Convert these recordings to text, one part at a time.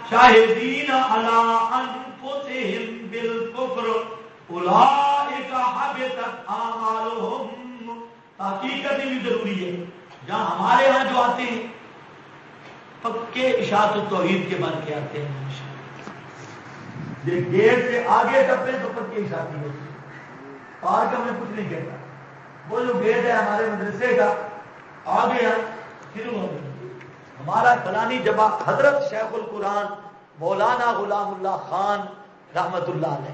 شاہدین علی انفسہم بالکفر اولئک حبطت اعمالہم. تحقیقت بھی ضروری ہے. جہاں ہمارے ہاں جو آتے ہیں پکے اشاعت التوحید کے بن کے آتے ہیں. یہ گیٹ سے آگے ڈبے تو پکے اشاعتی ہوتے ہیں. پارک میں کچھ نہیں کہتا. وہ جو گیٹ ہے ہمارے مدرسے کا آگے شروع ہو گیا. ہمارا فلانی جمع حضرت شیخ القرآن مولانا غلام اللہ خان رحمت اللہ علیہ.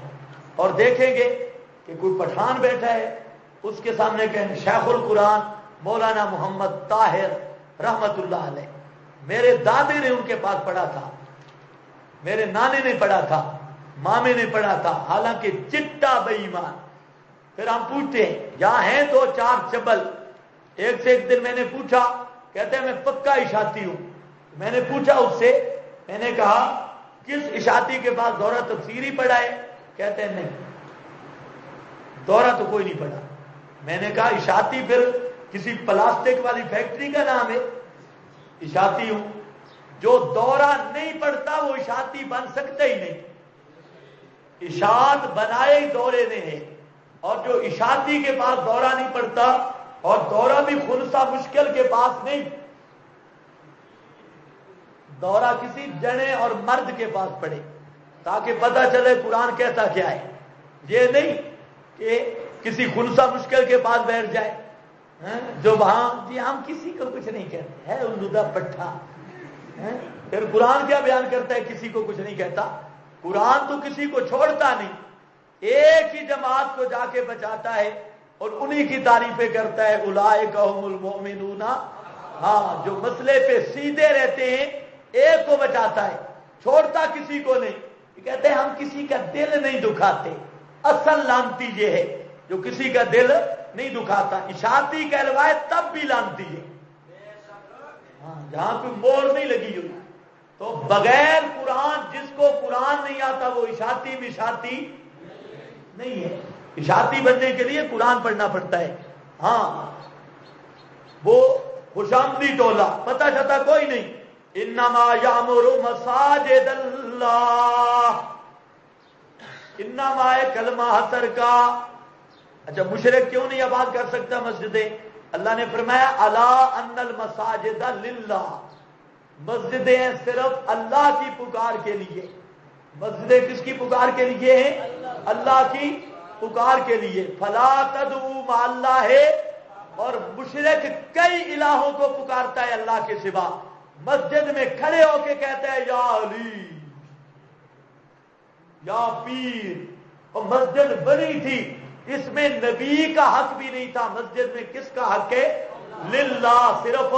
اور دیکھیں گے کہ کوئی پٹھان بیٹھا ہے اس کے سامنے کہیں شیخ القرآن مولانا محمد طاہر رحمت اللہ علیہ. میرے دادے نے ان کے پاس پڑھا تھا, میرے نانے نے پڑھا تھا, مامے نے پڑھا تھا, حالانکہ چٹا بے ایمان. پھر ہم پوچھتے ہیں یہاں ہیں دو چار چبل. ایک سے ایک دن میں نے پوچھا, کہتے ہیں میں پکا اشاعتی ہوں. میں نے پوچھا اس سے, میں نے کہا کس اشاعتی کے پاس دورہ تفسیری پڑھا ہے؟ کہتے ہیں نہیں, دورہ تو کوئی نہیں پڑھا. میں نے کہا اشاعتی پھر کسی پلاسٹک والی فیکٹری کا نام ہے؟ اشاعتی ہوں. جو دورہ نہیں پڑھتا وہ اشاعتی بن سکتا ہی نہیں. اشاعت بنائے ہی دورے نے ہے. اور جو اشاعتی کے پاس دورہ نہیں پڑھتا, اور دورہ بھی خنسا مشکل کے پاس نہیں, دورہ کسی جنے اور مرد کے پاس پڑھے تاکہ پتہ چلے قرآن کہتا کیا ہے. یہ نہیں کہ کسی خنسا مشکل کے پاس بیٹھ جائے جو وہاں جی ہم کسی کو کچھ نہیں کہتے ہے الوداع پٹھا. پھر قرآن کیا بیان کرتا ہے کسی کو کچھ نہیں کہتا؟ قرآن تو کسی کو چھوڑتا نہیں, ایک ہی جماعت کو جا کے بچاتا ہے اور انہی کی تعریفیں کرتا ہے. اولئک هم المؤمنون. ہاں, جو مسئلے پہ سیدھے رہتے ہیں ایک کو بچاتا ہے, چھوڑتا کسی کو نہیں. کہتے ہیں ہم کسی کا دل نہیں دکھاتے. اصل لانتی یہ ہے جو کسی کا دل نہیں دکھاتا. اشاعتی کہلوائے تب بھی لانتی ہے جہاں کوئی مور نہیں لگی ہوئی. تو بغیر قرآن, جس کو قرآن نہیں آتا وہ اشاعتی بھی اشاعتی نہیں ہے. اشاعتی بننے کے لیے قرآن پڑھنا پڑتا ہے. ہاں, وہ خوشامدی ٹولہ پتہ چلتا کوئی نہیں. انما یامر مساجد اللہ, انما کلمہ حسر کا. اچھا, مشرک کیوں نہیں آباد کر سکتا مسجدیں؟ اللہ نے فرمایا الا ان المساجد للہ, مسجدیں صرف اللہ کی پکار کے لیے. مسجدیں کس کی پکار کے لیے ہیں؟ اللہ کی پکار کے لیے. فلا تدعوا مع اللہ, اور مشرک کئی الہوں کو پکارتا ہے اللہ کے سوا. مسجد میں کھڑے ہو کے کہتا ہے یا علی یا پیر. اور مسجد بنی تھی اس میں نبی کا حق بھی نہیں تھا. مسجد میں کس کا حق ہے؟ للہ, صرف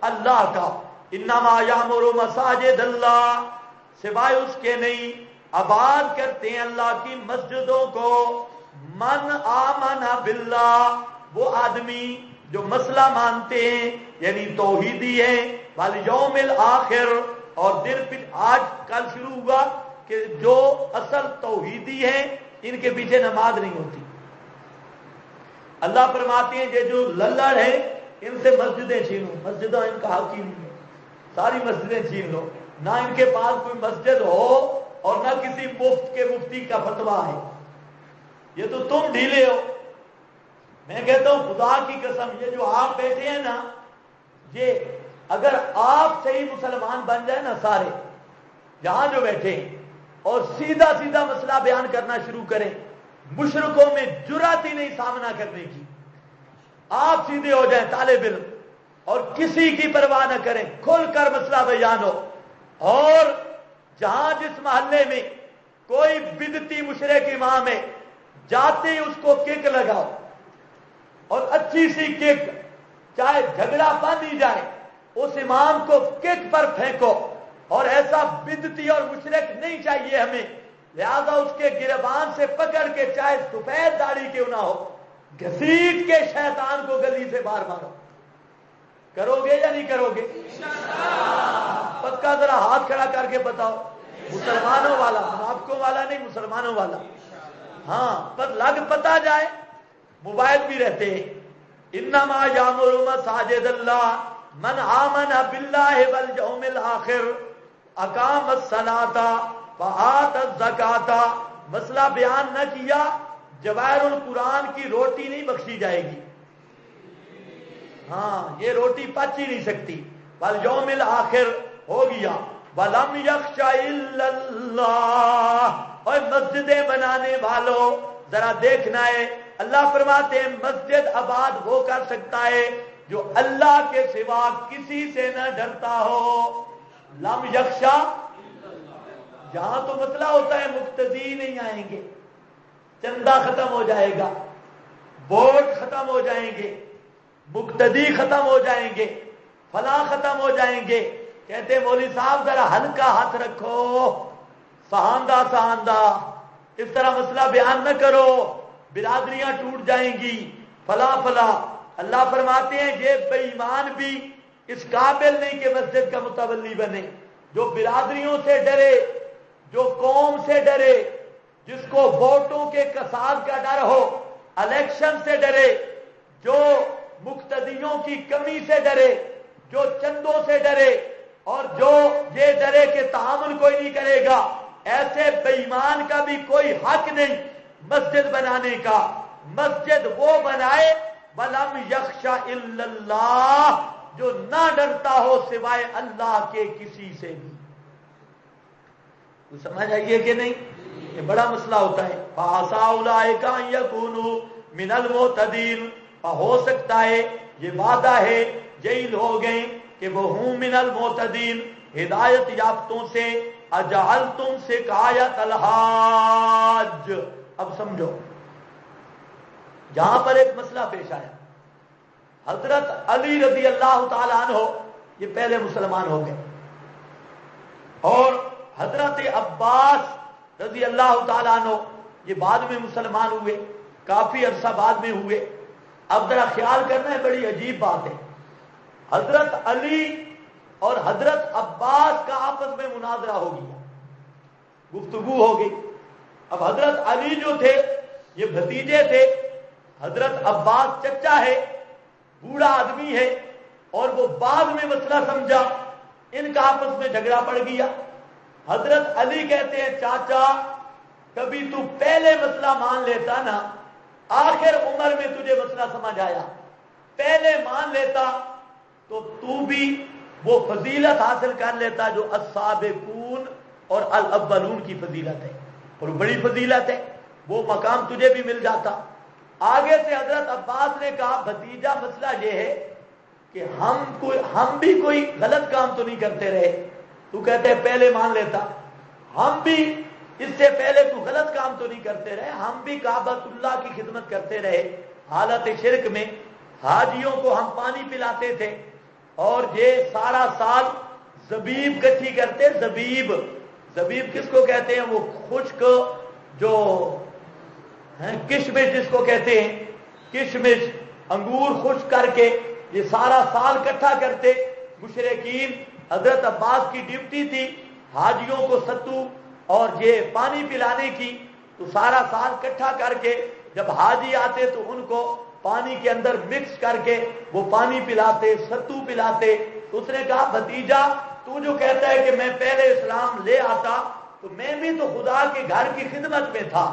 اللہ کا. انما یامر مساجد اللہ, سوائے اس کے نہیں آباد کرتے ہیں اللہ کی مسجدوں کو من آمن باللہ, وہ آدمی جو مسئلہ مانتے ہیں یعنی توحیدی ہیں, والیوم الآخر, اور دن آج کل شروع ہوا کہ جو اصل توحیدی ہیں ان کے پیچھے نماز نہیں ہوتی. اللہ فرماتے ہیں یہ جو للڑ ہیں ان سے مسجدیں چھینو. مسجدوں ان کا حق ہی نہیں ہے, ساری مسجدیں چھین لو. نہ ان کے پاس کوئی مسجد ہو اور نہ کسی مفت کے مفتی کا فتویٰ ہے. یہ تو تم ڈھیلے ہو. میں کہتا ہوں خدا کی قسم, یہ جو آپ بیٹھے ہیں نا, یہ اگر آپ صحیح مسلمان بن جائے نا سارے یہاں جو بیٹھے ہیں, اور سیدھا سیدھا مسئلہ بیان کرنا شروع کریں, مشرکوں میں جرات ہی نہیں سامنا کرنے کی. آپ سیدھے ہو جائیں طالب علم اور کسی کی پرواہ نہ کریں, کھل کر مسئلہ بیان ہو. اور جہاں جس محلے میں کوئی بدعتی مشرک امام ہے, جاتے ہی اس کو کک لگاؤ, اور اچھی سی کک, چاہے جھگڑا بند ہی جائے, اس امام کو کک پر پھینکو. اور ایسا بدعتی اور مشرک نہیں چاہیے ہمیں, لہذا اس کے گریبان سے پکڑ کے, چاہے سفید داڑھی کیوں نہ ہو, گھسیٹ کے شیطان کو گلی سے باہر مارو. کرو گے یا نہیں کرو گے؟ پکا ذرا ہاتھ کھڑا کر کے بتاؤ. مسلمانوں والا, منافقوں والا نہیں, مسلمانوں والا. ہاں, پر لگ پتا جائے. موبائل بھی رہتے ہیں. انما یامر مساجد اللہ من آمن باللہ والیوم الآخر اقام الصلاۃ وآت الزکاۃ، مسئلہ بیان نہ کیا جواہر القرآن کی روٹی نہیں بخشی جائے گی. ہاں یہ روٹی پچ ہی نہیں سکتی. والیوم الآخر ہو گیا. ولم یخش الا اللہ، اور مسجدیں بنانے والوں ذرا دیکھنا ہے، اللہ فرماتے ہیں مسجد آباد وہ کر سکتا ہے جو اللہ کے سوا کسی سے نہ ڈرتا ہو. لم یخشا، یہاں تو مسئلہ ہوتا ہے مقتدی نہیں آئیں گے، چندہ ختم ہو جائے گا، ووٹ ختم ہو جائیں گے، مقتدی ختم ہو جائیں گے، فلاں ختم ہو جائیں گے. کہتے مولوی صاحب ذرا ہلکا ہاتھ رکھو، سہاندہ سہاندہ، اس طرح مسئلہ بیان نہ کرو، برادریاں ٹوٹ جائیں گی، فلاں فلاں. اللہ فرماتے ہیں یہ بے ایمان بھی اس قابل نہیں کہ مسجد کا متولی بنے، جو برادریوں سے ڈرے، جو قوم سے ڈرے، جس کو ووٹوں کے کساد کا ڈر ہو، الیکشن سے ڈرے، جو مقتدیوں کی کمی سے ڈرے، جو چندوں سے ڈرے، اور جو یہ ڈرے کہ تعامل کوئی نہیں کرے گا، ایسے بے ایمان کا بھی کوئی حق نہیں مسجد بنانے کا. مسجد وہ بنائے وَلَمْ يَخْشَ إِلَّا اللَّهِ، جو نہ ڈرتا ہو سوائے اللہ کے کسی سے بھی. تو سمجھ آئیے کہ نہیں؟ یہ بڑا مسئلہ ہوتا ہے. فَعَسَىٰ أُولَٰئِكَ أَن يَكُونُوا مِنَ الْمُعْتَدِينَ، ہو سکتا ہے یہ وعدہ ہے یہی لوگ ہیں کہ وہ ہوں من المعتدین، ہدایت یافتوں سے. اجعلتم سقایۃ الحاج، اب سمجھو یہاں پر ایک مسئلہ پیش آیا. حضرت علی رضی اللہ تعالی عنہ یہ پہلے مسلمان ہو گئے، اور حضرت عباس رضی اللہ تعالی عنہ یہ بعد میں مسلمان ہوئے، کافی عرصہ بعد میں ہوئے. اب ذرا خیال کرنا ہے، بڑی عجیب بات ہے. حضرت علی اور حضرت عباس کا آپس میں مناظرہ ہو گیا، گفتگو ہو گئی. اب حضرت علی جو تھے یہ بھتیجے تھے، حضرت عباس چچا ہے، بوڑھا آدمی ہے، اور وہ بعد میں مسئلہ سمجھا، ان کا آپس میں جھگڑا پڑ گیا. حضرت علی کہتے ہیں چاچا کبھی تو پہلے مسئلہ مان لیتا نا، آخر عمر میں تجھے مسئلہ سمجھ آیا، پہلے مان لیتا تو تو بھی وہ فضیلت حاصل کر لیتا جو السابقون اور الاولون کی فضیلت ہے، اور بڑی فضیلت ہے، وہ مقام تجھے بھی مل جاتا. آگے سے حضرت عباس نے کہا بھتیجا مسئلہ یہ ہے کہ ہم بھی کوئی غلط کام تو نہیں کرتے رہے، تو کہتے ہیں پہلے مان لیتا، ہم بھی اس سے پہلے کوئی غلط کام تو نہیں کرتے رہے، ہم بھی کعبۃ اللہ کی خدمت کرتے رہے، حالت شرک میں حاجیوں کو ہم پانی پلاتے تھے، اور یہ سارا سال زبیب کٹھی کرتے. زبیب کس کو کہتے ہیں؟ وہ خشک جو کشمش جس کو کہتے ہیں، کشمش انگور خشک کر کے یہ سارا سال کٹھا کرتے مشرکین. حضرت عباس کی ڈیوٹی تھی حاجیوں کو ستو اور یہ پانی پلانے کی، تو سارا سال کٹھا کر کے جب حاجی آتے تو ان کو پانی کے اندر مکس کر کے وہ پانی پلاتے، ستو پلاتے. تو اس نے کہا بھتیجا تو جو کہتا ہے کہ میں پہلے اسلام لے آتا، تو میں بھی تو خدا کے گھر کی خدمت میں تھا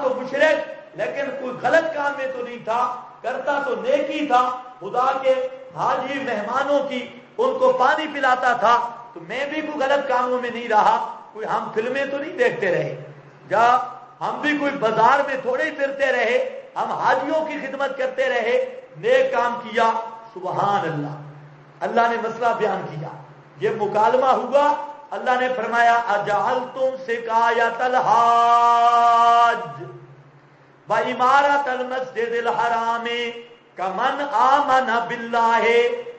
تو مشرک، لیکن کوئی غلط کام میں تو نہیں تھا، کرتا تو نیکی تھا، خدا کے حاجی مہمانوں کی ان کو پانی پلاتا تھا، تو میں بھی کوئی غلط کاموں میں نہیں رہا. کوئی ہم فلمیں تو نہیں دیکھتے رہے، یا ہم بھی کوئی بازار میں تھوڑے ہی پھرتے رہے، ہم حاجیوں کی خدمت کرتے رہے، نیک کام کیا. سبحان اللہ. اللہ نے مسئلہ بیان کیا، یہ مکالمہ ہوا. اللہ نے فرمایا اجعلتم سقایۃ الحاج وعمارۃ المسجد الحرام کمن آمن باللہ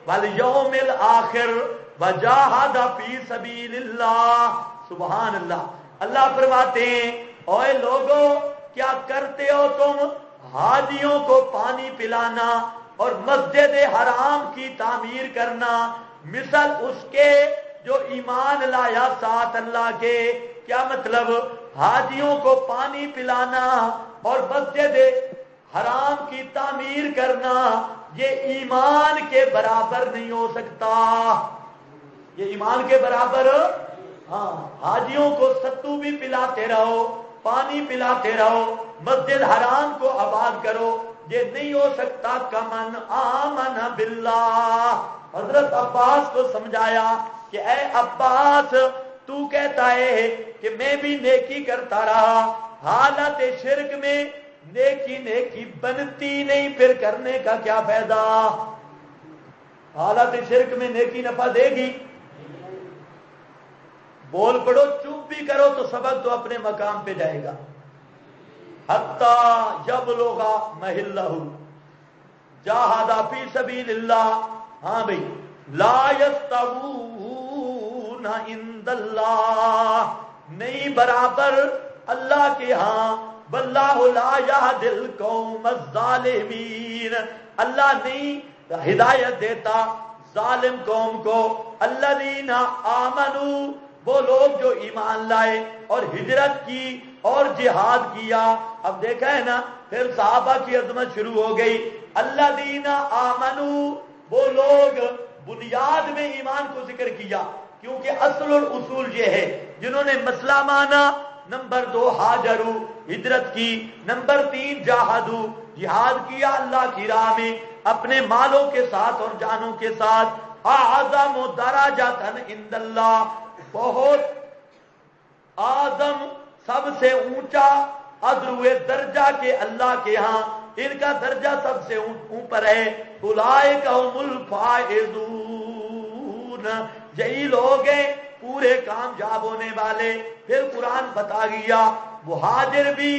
والیوم الآخر وجاہد فی سبیل اللہ. سبحان اللہ. اللہ فرماتے ہیں اوے لوگوں کیا کرتے ہو تم حاجیوں کو پانی پلانا اور مسجد حرام کی تعمیر کرنا مثل اس کے جو ایمان لایا ساتھ اللہ کے. کیا مطلب؟ حاجیوں کو پانی پلانا اور مسجد حرام کی تعمیر کرنا یہ ایمان کے برابر نہیں ہو سکتا، یہ ایمان کے برابر ہاں حاجیوں کو ستو بھی پلاتے رہو، پانی پلاتے رہو، مسجد حرام کو آباد کرو، یہ نہیں ہو سکتا کمن آمن باللہ۔ حضرت عباس کو سمجھایا کہ اے عباس تو کہتا ہے کہ میں بھی نیکی کرتا رہا، حالت شرک میں نیکی بنتی نہیں، پھر کرنے کا کیا فائدہ؟ حالت شرک میں نیکی نفع دے گی؟ بول پڑو، چپ بھی کرو تو سبق تو اپنے مقام پہ جائے گا۔ حتی یبلغ محلہ جاہد فی سبیل اللہ، ہاں بھئی لا یستوون عند اللہ، نہیں برابر اللہ کے ہاں، واللہ لا یہدی القوم الظالمین، اللہ نہیں ہدایت دیتا ظالم قوم کو۔ الذین آمنوا، وہ لوگ جو ایمان لائے اور ہجرت کی اور جہاد کیا۔ اب دیکھا ہے نا، پھر صحابہ کی عظمت شروع ہو گئی۔ الذین آمنوا، وہ لوگ، بنیاد میں ایمان کو ذکر کیا کیونکہ اصل الاصول یہ ہے، جنہوں نے مسئلہ مانا۔ نمبر 2 ہاجروا، ہجرت کی۔ نمبر 3 جاہدوا، جہاد کیا اللہ کی راہ میں اپنے مالوں کے ساتھ اور جانوں کے ساتھ۔ اعظم درجۃ عند اللہ، بہت اعظم، سب سے اونچا، ادروے درجہ کے اللہ کے ہاں، ان کا درجہ سب سے اوپر ہے۔ اولئک هم الفائزون، یہی لوگ ہیں پورے کامیاب ہونے والے۔ پھر قرآن بتا گیا مہاجر بھی،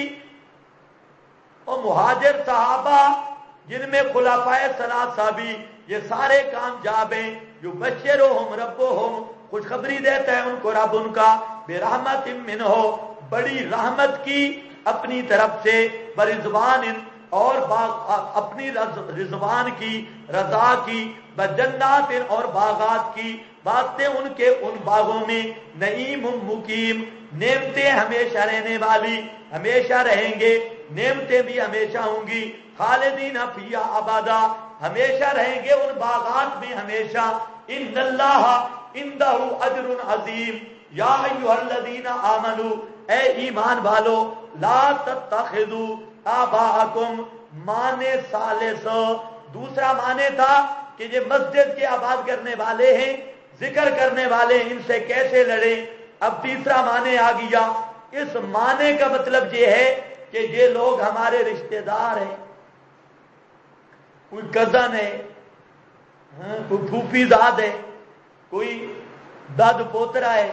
اور مہاجر صحابہ جن میں خلفائے ثلاثہ بھی، یہ سارے کامیاب ہیں۔ یبشرہم ربہم، خوشخبری دیتا ہے ان کو رب ان کا، برحمت منہ، بڑی رحمت کی اپنی طرف سے، برضوان، اور اپنی رضوان کی، رضا کی، بجنات، اور باغات کی، باتیں ان کے ان باغوں میں، نعیم مقیم، نعمتیں ہمیشہ رہنے والی، ہمیشہ رہیں گے، نعمتیں بھی ہمیشہ ہوں گی، خالدین فیہا ابدا، ہمیشہ رہیں گے ان باغات میں ہمیشہ۔ ان اللہ عندہ اجر عظیم، یا ایھا الذین آمنوا، اے ایمان والو، لا تتخذوا آباءکم، معنی ثالث، دوسرا معنی تھا کہ یہ مسجد کے آباد کرنے والے ہیں، ذکر کرنے والے ہیں، ان سے کیسے لڑیں۔ اب تیسرا معنی آ گیا۔ اس معنی کا مطلب یہ ہے کہ یہ لوگ ہمارے رشتہ دار ہیں، کوئی کزن ہے، کوئی پھوپھی زاد ہے، کوئی داد پوترا ہے،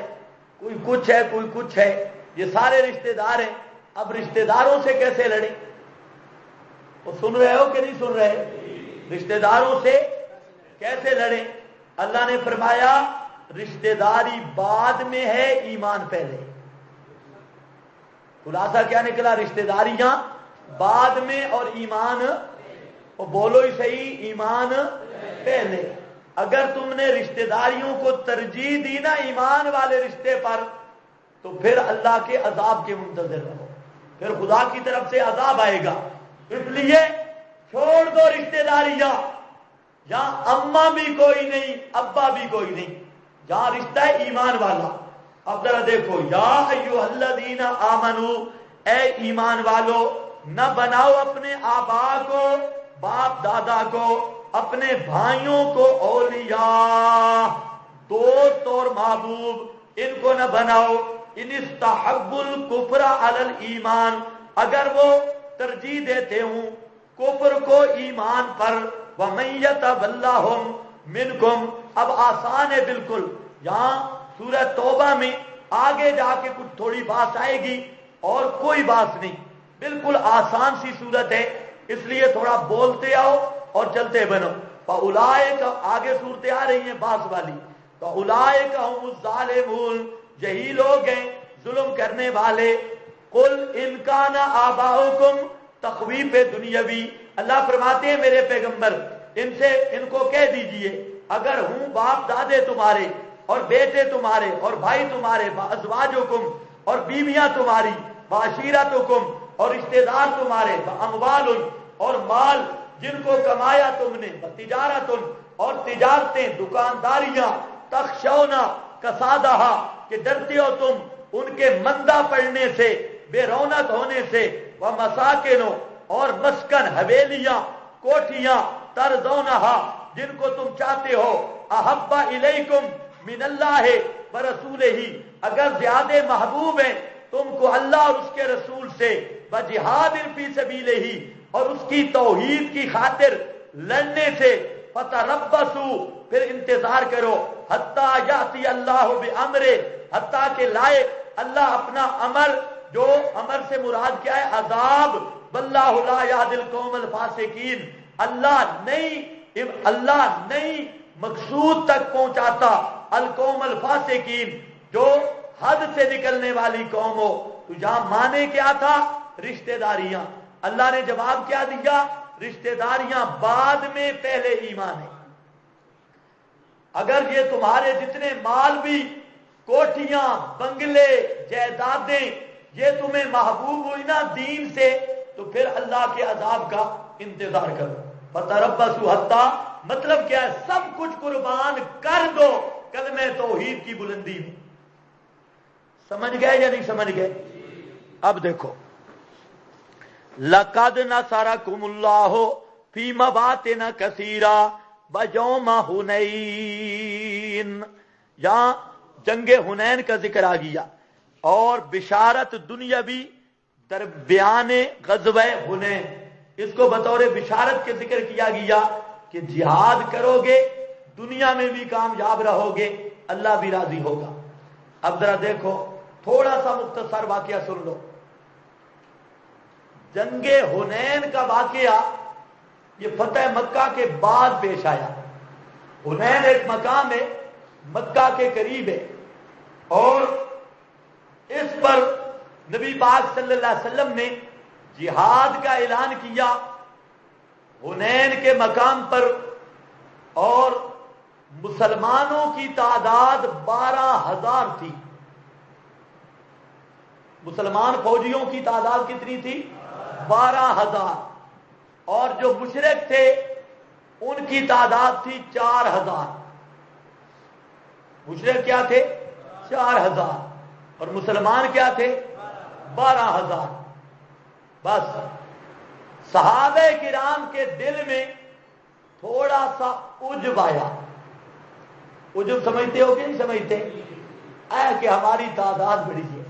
کوئی کچھ ہے، کوئی کچھ ہے، یہ سارے رشتہ دار ہیں۔ اب رشتہ داروں سے کیسے لڑیں؟ وہ سن رہے ہو کہ نہیں سن رہے؟ رشتہ داروں سے کیسے لڑیں؟ اللہ نے فرمایا رشتہ داری بعد میں ہے، ایمان پہلے۔ خلاصہ کیا نکلا؟ رشتہ داریاں بعد میں اور ایمان، اور بولو ہی صحیح، ایمان پہلے۔ اگر تم نے رشتہ داریوں کو ترجیح دی نا ایمان والے رشتے پر، تو پھر اللہ کے عذاب کے منتظر رہو، پھر خدا کی طرف سے عذاب آئے گا۔ اس لیے چھوڑ دو رشتہ داریاں، جہاں اماں بھی کوئی نہیں، ابا بھی کوئی نہیں، جہاں رشتہ ہے ایمان والا۔ اب ذرا دیکھو، یا ایھا الذین آمنو، اے ایمان والو، نہ بناؤ اپنے آبا کو، باپ دادا کو، اپنے بھائیوں کو اولیاء، دوست اور محبوب، ان کو نہ بناؤ۔ ان استحبوا الکفر علی الایمان، اگر وہ ترجیح دیتے ہوں کفر کو ایمان پر۔ ومن یتولہم منکم، اب آسان ہے بالکل، یہاں سورہ توبہ میں آگے جا کے کچھ تھوڑی بات آئے گی اور کوئی بات نہیں، بالکل آسان سی صورت ہے، اس لیے تھوڑا بولتے آؤ اور چلتے بنو۔ فاولئک، آگے صورتیں آ رہی ہیں باس والی، فاولئک هم الظالمون، یہی لوگ ہیں ظلم کرنے والے۔ قل ان کان آباؤکم، تخویف دنیاوی، اللہ فرماتے ہیں میرے پیغمبر ان کو کہہ دیجئے اگر ہوں باپ دادے تمہارے اور بیٹے تمہارے اور بھائی تمہارے، ازواجکم، اور بیویاں تمہاری، وعشیرتکم، اور رشتہ دار تمہارے، اموال، اور مال جن کو کمایا تم نے، تجارت، اور تجارتیں، دکانداریاں، تخشونا کسادہا، کہ ڈرتے ہو تم ان کے مندہ پڑنے سے، بے رونق ہونے سے، ومساکن، اور مسکن، حویلیاں، کوٹھیاں، ترضونہا، جن کو تم چاہتے ہو، احب الیکم من اللہ ورسولہ، اگر زیادہ محبوب ہیں تم کو اللہ اور اس کے رسول سے، وجہاد فی سبیلہ، اور اس کی توحید کی خاطر لڑنے سے، فتربصوا، پھر انتظار کرو، حتیٰ یاتی اللہ بامرہ، حتیٰ کہ لائے اللہ اپنا امر، جو امر سے مراد کیا ہے؟ عذاب، واللہ لا یہدی القوم الفاسقین، اللہ نہیں مقصود تک پہنچاتا القوم الفاسقین، جو حد سے نکلنے والی قوم ہو۔ تو یہاں مانے کیا تھا؟ رشتہ داریاں۔ اللہ نے جواب کیا دیا؟ رشتہ داریاں بعد میں، پہلے ایمان ہے۔ اگر یہ تمہارے جتنے مال بھی، کوٹھیاں، بنگلے، جائیدادیں، یہ تمہیں محبوب ہوئی نا دین سے، تو پھر اللہ کے عذاب کا انتظار کرو۔ فتربصوا حتیٰ، مطلب کیا ہے؟ سب کچھ قربان کر دو کلمہ توحید کی بلندی میں۔ سمجھ گئے یا نہیں سمجھ گئے؟ اب دیکھو، لَقَدْ نَصَرَكُمُ اللَّهُ فِي مَوَاطِنَ كَثِيرَةٍ وَيَوْمَ حُنَيْنٍ، یہاں جنگ حنین کا ذکر آ گیا، اور بشارت دنیاوی در بیان غزوہ حنین، اس کو بطور بشارت کے ذکر کیا گیا کہ جہاد کرو گے دنیا میں بھی کامیاب رہو گے، اللہ بھی راضی ہوگا۔ اب ذرا دیکھو، تھوڑا سا مختصر واقعہ سن لو۔ جنگ حنین کا واقعہ یہ فتح مکہ کے بعد پیش آیا۔ حنین ایک مقام ہے، مکہ کے قریب ہے، اور اس پر نبی پاک صلی اللہ علیہ وسلم نے جہاد کا اعلان کیا حنین کے مقام پر، اور مسلمانوں کی تعداد 12,000 تھی۔ مسلمان فوجیوں کی تعداد کتنی تھی؟ 12,000، اور جو مشرک تھے ان کی تعداد تھی 4,000۔ مشرک کیا تھے؟ 4,000، اور مسلمان کیا تھے؟ 12,000۔ بس صحابہ کرام کے دل میں تھوڑا سا عجب آیا۔ عجب سمجھتے ہو کہ نہیں سمجھتے؟ کہ ہماری تعداد بڑی ہے۔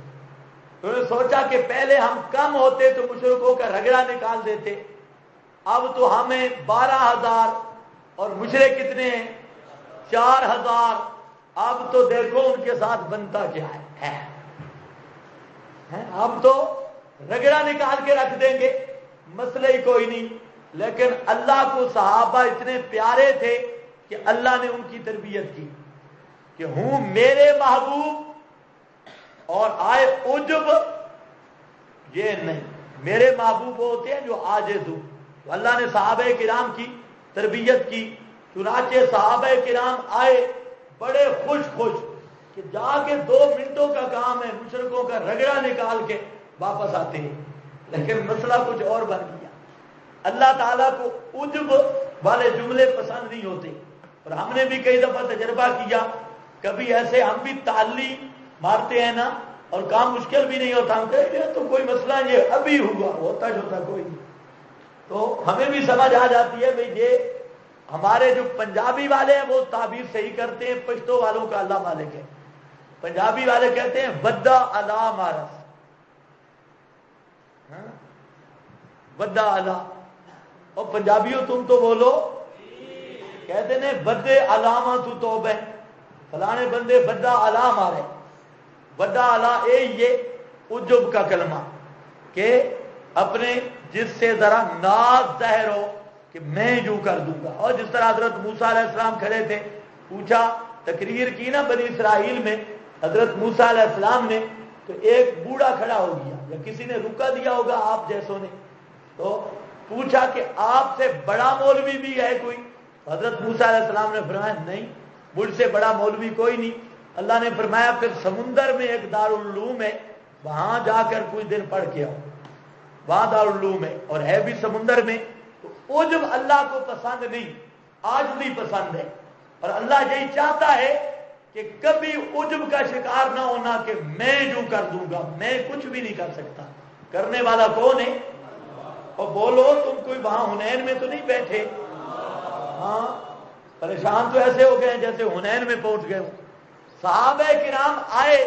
انہوں نے سوچا کہ پہلے ہم کم ہوتے تو مشرکوں کا رگڑا نکال دیتے، اب تو ہمیں 12,000 اور مشرک کتنے ہیں؟ 4,000۔ اب تو دیکھو ان کے ساتھ بنتا کیا ہے، اب تو رگڑا نکال کے رکھ دیں گے، مسئلہ ہی کوئی نہیں۔ لیکن اللہ کو صحابہ اتنے پیارے تھے کہ اللہ نے ان کی تربیت کی کہ ہوں میرے محبوب، اور آئے عجب یہ نہیں، میرے محبوب ہوتے ہیں جو عاجز ہوں۔ تو اللہ نے صحابہ کرام کی تربیت کی، چنانچہ صحابہ کرام آئے بڑے خوش کہ جا کے 2 منٹوں کا کام ہے، مشرکوں کا رگڑا نکال کے واپس آتے ہیں۔ لیکن مسئلہ کچھ اور بن گیا۔ اللہ تعالیٰ کو عجب والے جملے پسند نہیں ہوتے، اور ہم نے بھی کئی دفعہ تجربہ کیا، کبھی ایسے ہم بھی تعلی مارتے ہیں نا، اور کام مشکل بھی نہیں ہوتا، ہم کہتے ہیں تو کوئی مسئلہ یہ ابھی ہوا، ہوتا کوئی نہیں، تو ہمیں بھی سمجھ آ جاتی ہے بھئی یہ ہمارے جو پنجابی والے ہیں وہ تعبیر صحیح کرتے ہیں، پشتو والوں کا اللہ مالک ہے۔ پنجابی والے کہتے ہیں ودا علا مارس، ودا علا، اور پنجابیوں تم تو بولو، کہتے ہیں بدے علامہ تو توبہ، فلانے بندے ودا علا مارے۔ ودا علا یہ عجب کا کلمہ، کہ اپنے جس سے ذرا ناز ظاہر ہو کہ میں یوں کر دوں گا۔ اور جس طرح حضرت موسیٰ علیہ السلام کھڑے تھے، پوچھا، تقریر کی نا بنی اسرائیل میں حضرت موسیٰ علیہ السلام نے، تو ایک بوڑھا کھڑا ہو گیا، یا کسی نے رکا دیا ہوگا آپ جیسوں نے، تو پوچھا کہ آپ سے بڑا مولوی بھی ہے کوئی؟ حضرت موسیٰ علیہ السلام نے فرمایا نہیں، مجھ سے بڑا مولوی کوئی نہیں۔ اللہ نے فرمایا پھر سمندر میں ایک دارالعلوم ہے، وہاں جا کر کچھ دن پڑھ کے آؤ، وہاں دارالعلوم ہے، اور ہے بھی سمندر میں۔ تو عجب اللہ کو پسند نہیں، عاجزی پسند ہے، اور اللہ یہی چاہتا ہے کہ کبھی عجب کا شکار نہ ہونا کہ میں جو کر دوں گا، میں کچھ بھی نہیں کر سکتا، کرنے والا کون ہے؟ اور بولو تم کوئی وہاں حنین میں تو نہیں بیٹھے؟ ہاں، پریشان تو ایسے ہو گئے جیسے حنین میں پہنچ گئے. صحابہ کرام آئے،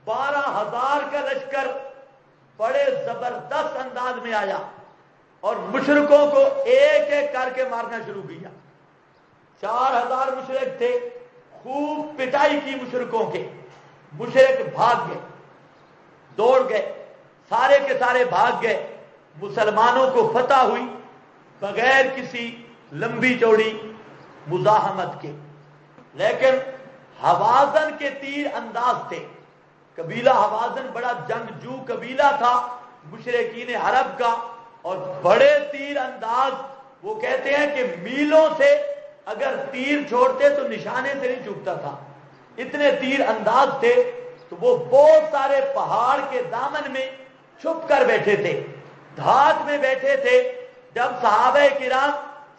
12,000 کا لشکر بڑے زبردست انداز میں آیا اور مشرکوں کو ایک ایک کر کے مارنا شروع کیا. 4,000 مشرک تھے، خوب پٹائی کی مشرکوں کے. مشرک بھاگ گئے، دوڑ گئے، سارے کے سارے بھاگ گئے. مسلمانوں کو فتح ہوئی بغیر کسی لمبی چوڑی مزاحمت کے. لیکن حوازن کے تیر انداز تھے. قبیلہ حوازن بڑا جنگجو قبیلہ تھا مشرکین عرب کا، اور بڑے تیر انداز. وہ کہتے ہیں کہ میلوں سے اگر تیر چھوڑتے تو نشانے سے نہیں چوکتا تھا، اتنے تیر انداز تھے. تو وہ بہت سارے پہاڑ کے دامن میں چھپ کر بیٹھے تھے، دھات میں بیٹھے تھے. جب صحابہ کرام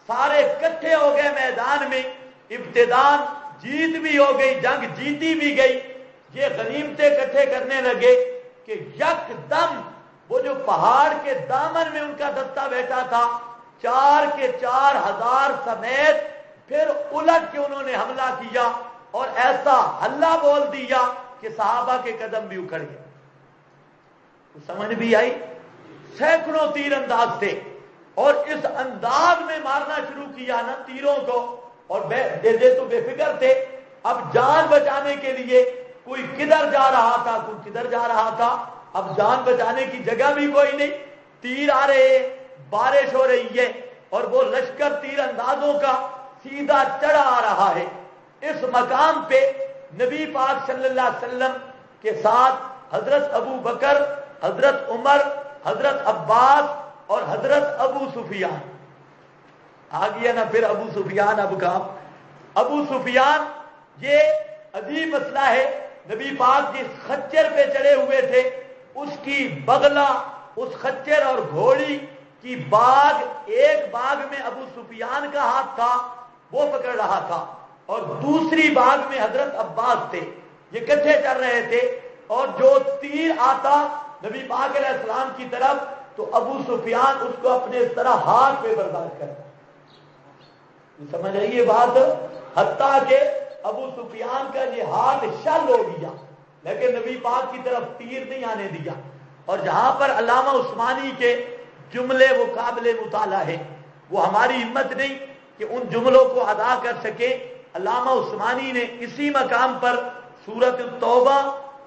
سارے اکٹھے ہو گئے میدان میں، ابتدان جیت بھی ہو گئی، جنگ جیتی بھی گئی، یہ غنیمتیں اکٹھے کرنے لگے کہ یک دم وہ جو پہاڑ کے دامن میں ان کا دستہ بیٹھا تھا، 4 کے 4,000 سمیت پھر الٹ کے انہوں نے حملہ کیا اور ایسا ہلہ بول دیا کہ صحابہ کے قدم بھی اکھڑ گئے. سمجھ بھی آئی؟ سینکڑوں تیر انداز تھے اور اس انداز میں مارنا شروع کیا نا تیروں کو. اور تو بے فکر تھے. اب جان بچانے کے لیے کوئی کدھر جا رہا تھا، کوئی کدھر جا رہا تھا. اب جان بچانے کی جگہ بھی کوئی نہیں، تیر آ رہے، بارش ہو رہی ہے اور وہ لشکر تیر اندازوں کا سیدھا چڑھا آ رہا ہے. اس مقام پہ نبی پاک صلی اللہ علیہ وسلم کے ساتھ حضرت ابو بکر، حضرت عمر، حضرت عباس اور حضرت ابو سفیان آ گیا نا. پھر ابو سفیان اب کہاں؟ ابو سفیان یہ عجیب مسئلہ ہے. نبی پاک جس خچر پہ چڑھے ہوئے تھے اس کی بغلہ، اس خچر اور گھوڑی کی باغ، ایک باغ میں ابو سفیان کا ہاتھ تھا، وہ پکڑ رہا تھا، اور دوسری باغ میں حضرت عباس تھے. یہ کٹھے چل رہے تھے اور جو تیر آتا نبی پاک علیہ السلام کی طرف تو ابو سفیان اس کو اپنے اس طرح ہاتھ پہ برداشت کرتا. سمجھ رہی یہ بات؟ حتیٰ کہ ابو سفیان کا یہ ہاتھ شل ہو گیا لیکن نبی پاک کی طرف تیر نہیں آنے دیا. اور جہاں پر علامہ عثمانی کے جملے وہ قابل مطالعہ ہے، وہ ہماری ہمت نہیں کہ ان جملوں کو ادا کر سکے. علامہ عثمانی نے اسی مقام پر سورۃ التوبہ،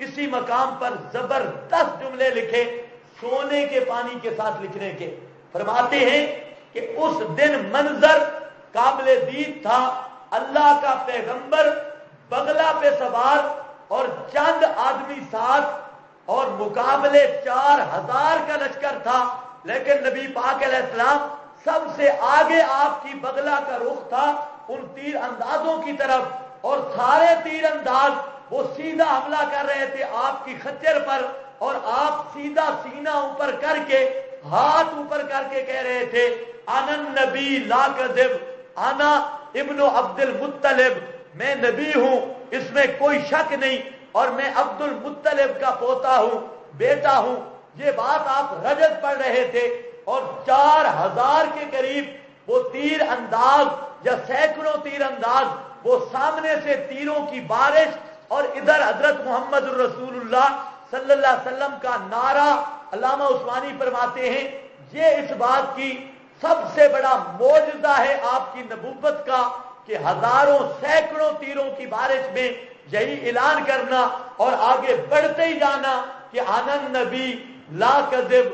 اسی مقام پر زبردست جملے لکھے، سونے کے پانی کے ساتھ لکھنے کے. فرماتے ہیں کہ اس دن منظر قابل دید تھا. اللہ کا پیغمبر بغلہ پہ سوار اور چند آدمی ساتھ، اور مقابلے 4,000 کا لشکر تھا، لیکن نبی پاک علیہ السلام سب سے آگے آپ کی بغلہ کا رخ تھا ان تیر اندازوں کی طرف، اور سارے تیر انداز وہ سیدھا حملہ کر رہے تھے آپ کی خچر پر، اور آپ سیدھا سینہ اوپر کر کے ہاتھ اوپر کر کے کہہ رہے تھے انا النبی لا کذب، انا ابن عبد المطلب، میں نبی ہوں اس میں کوئی شک نہیں، اور میں عبد المطلب کا پوتا ہوں، بیٹا ہوں. یہ بات آپ رجت پڑھ رہے تھے اور 4,000 کے قریب وہ تیر انداز یا سینکڑوں تیر انداز، وہ سامنے سے تیروں کی بارش، اور ادھر حضرت محمد الرسول اللہ صلی اللہ علیہ وسلم کا نعرہ. علامہ عثمانی فرماتے ہیں یہ اس بات کی سب سے بڑا معجزہ ہے آپ کی نبوت کا کہ ہزاروں سینکڑوں تیروں کی بارش میں یہی اعلان کرنا اور آگے بڑھتے ہی جانا کہ انا النبی لا کذب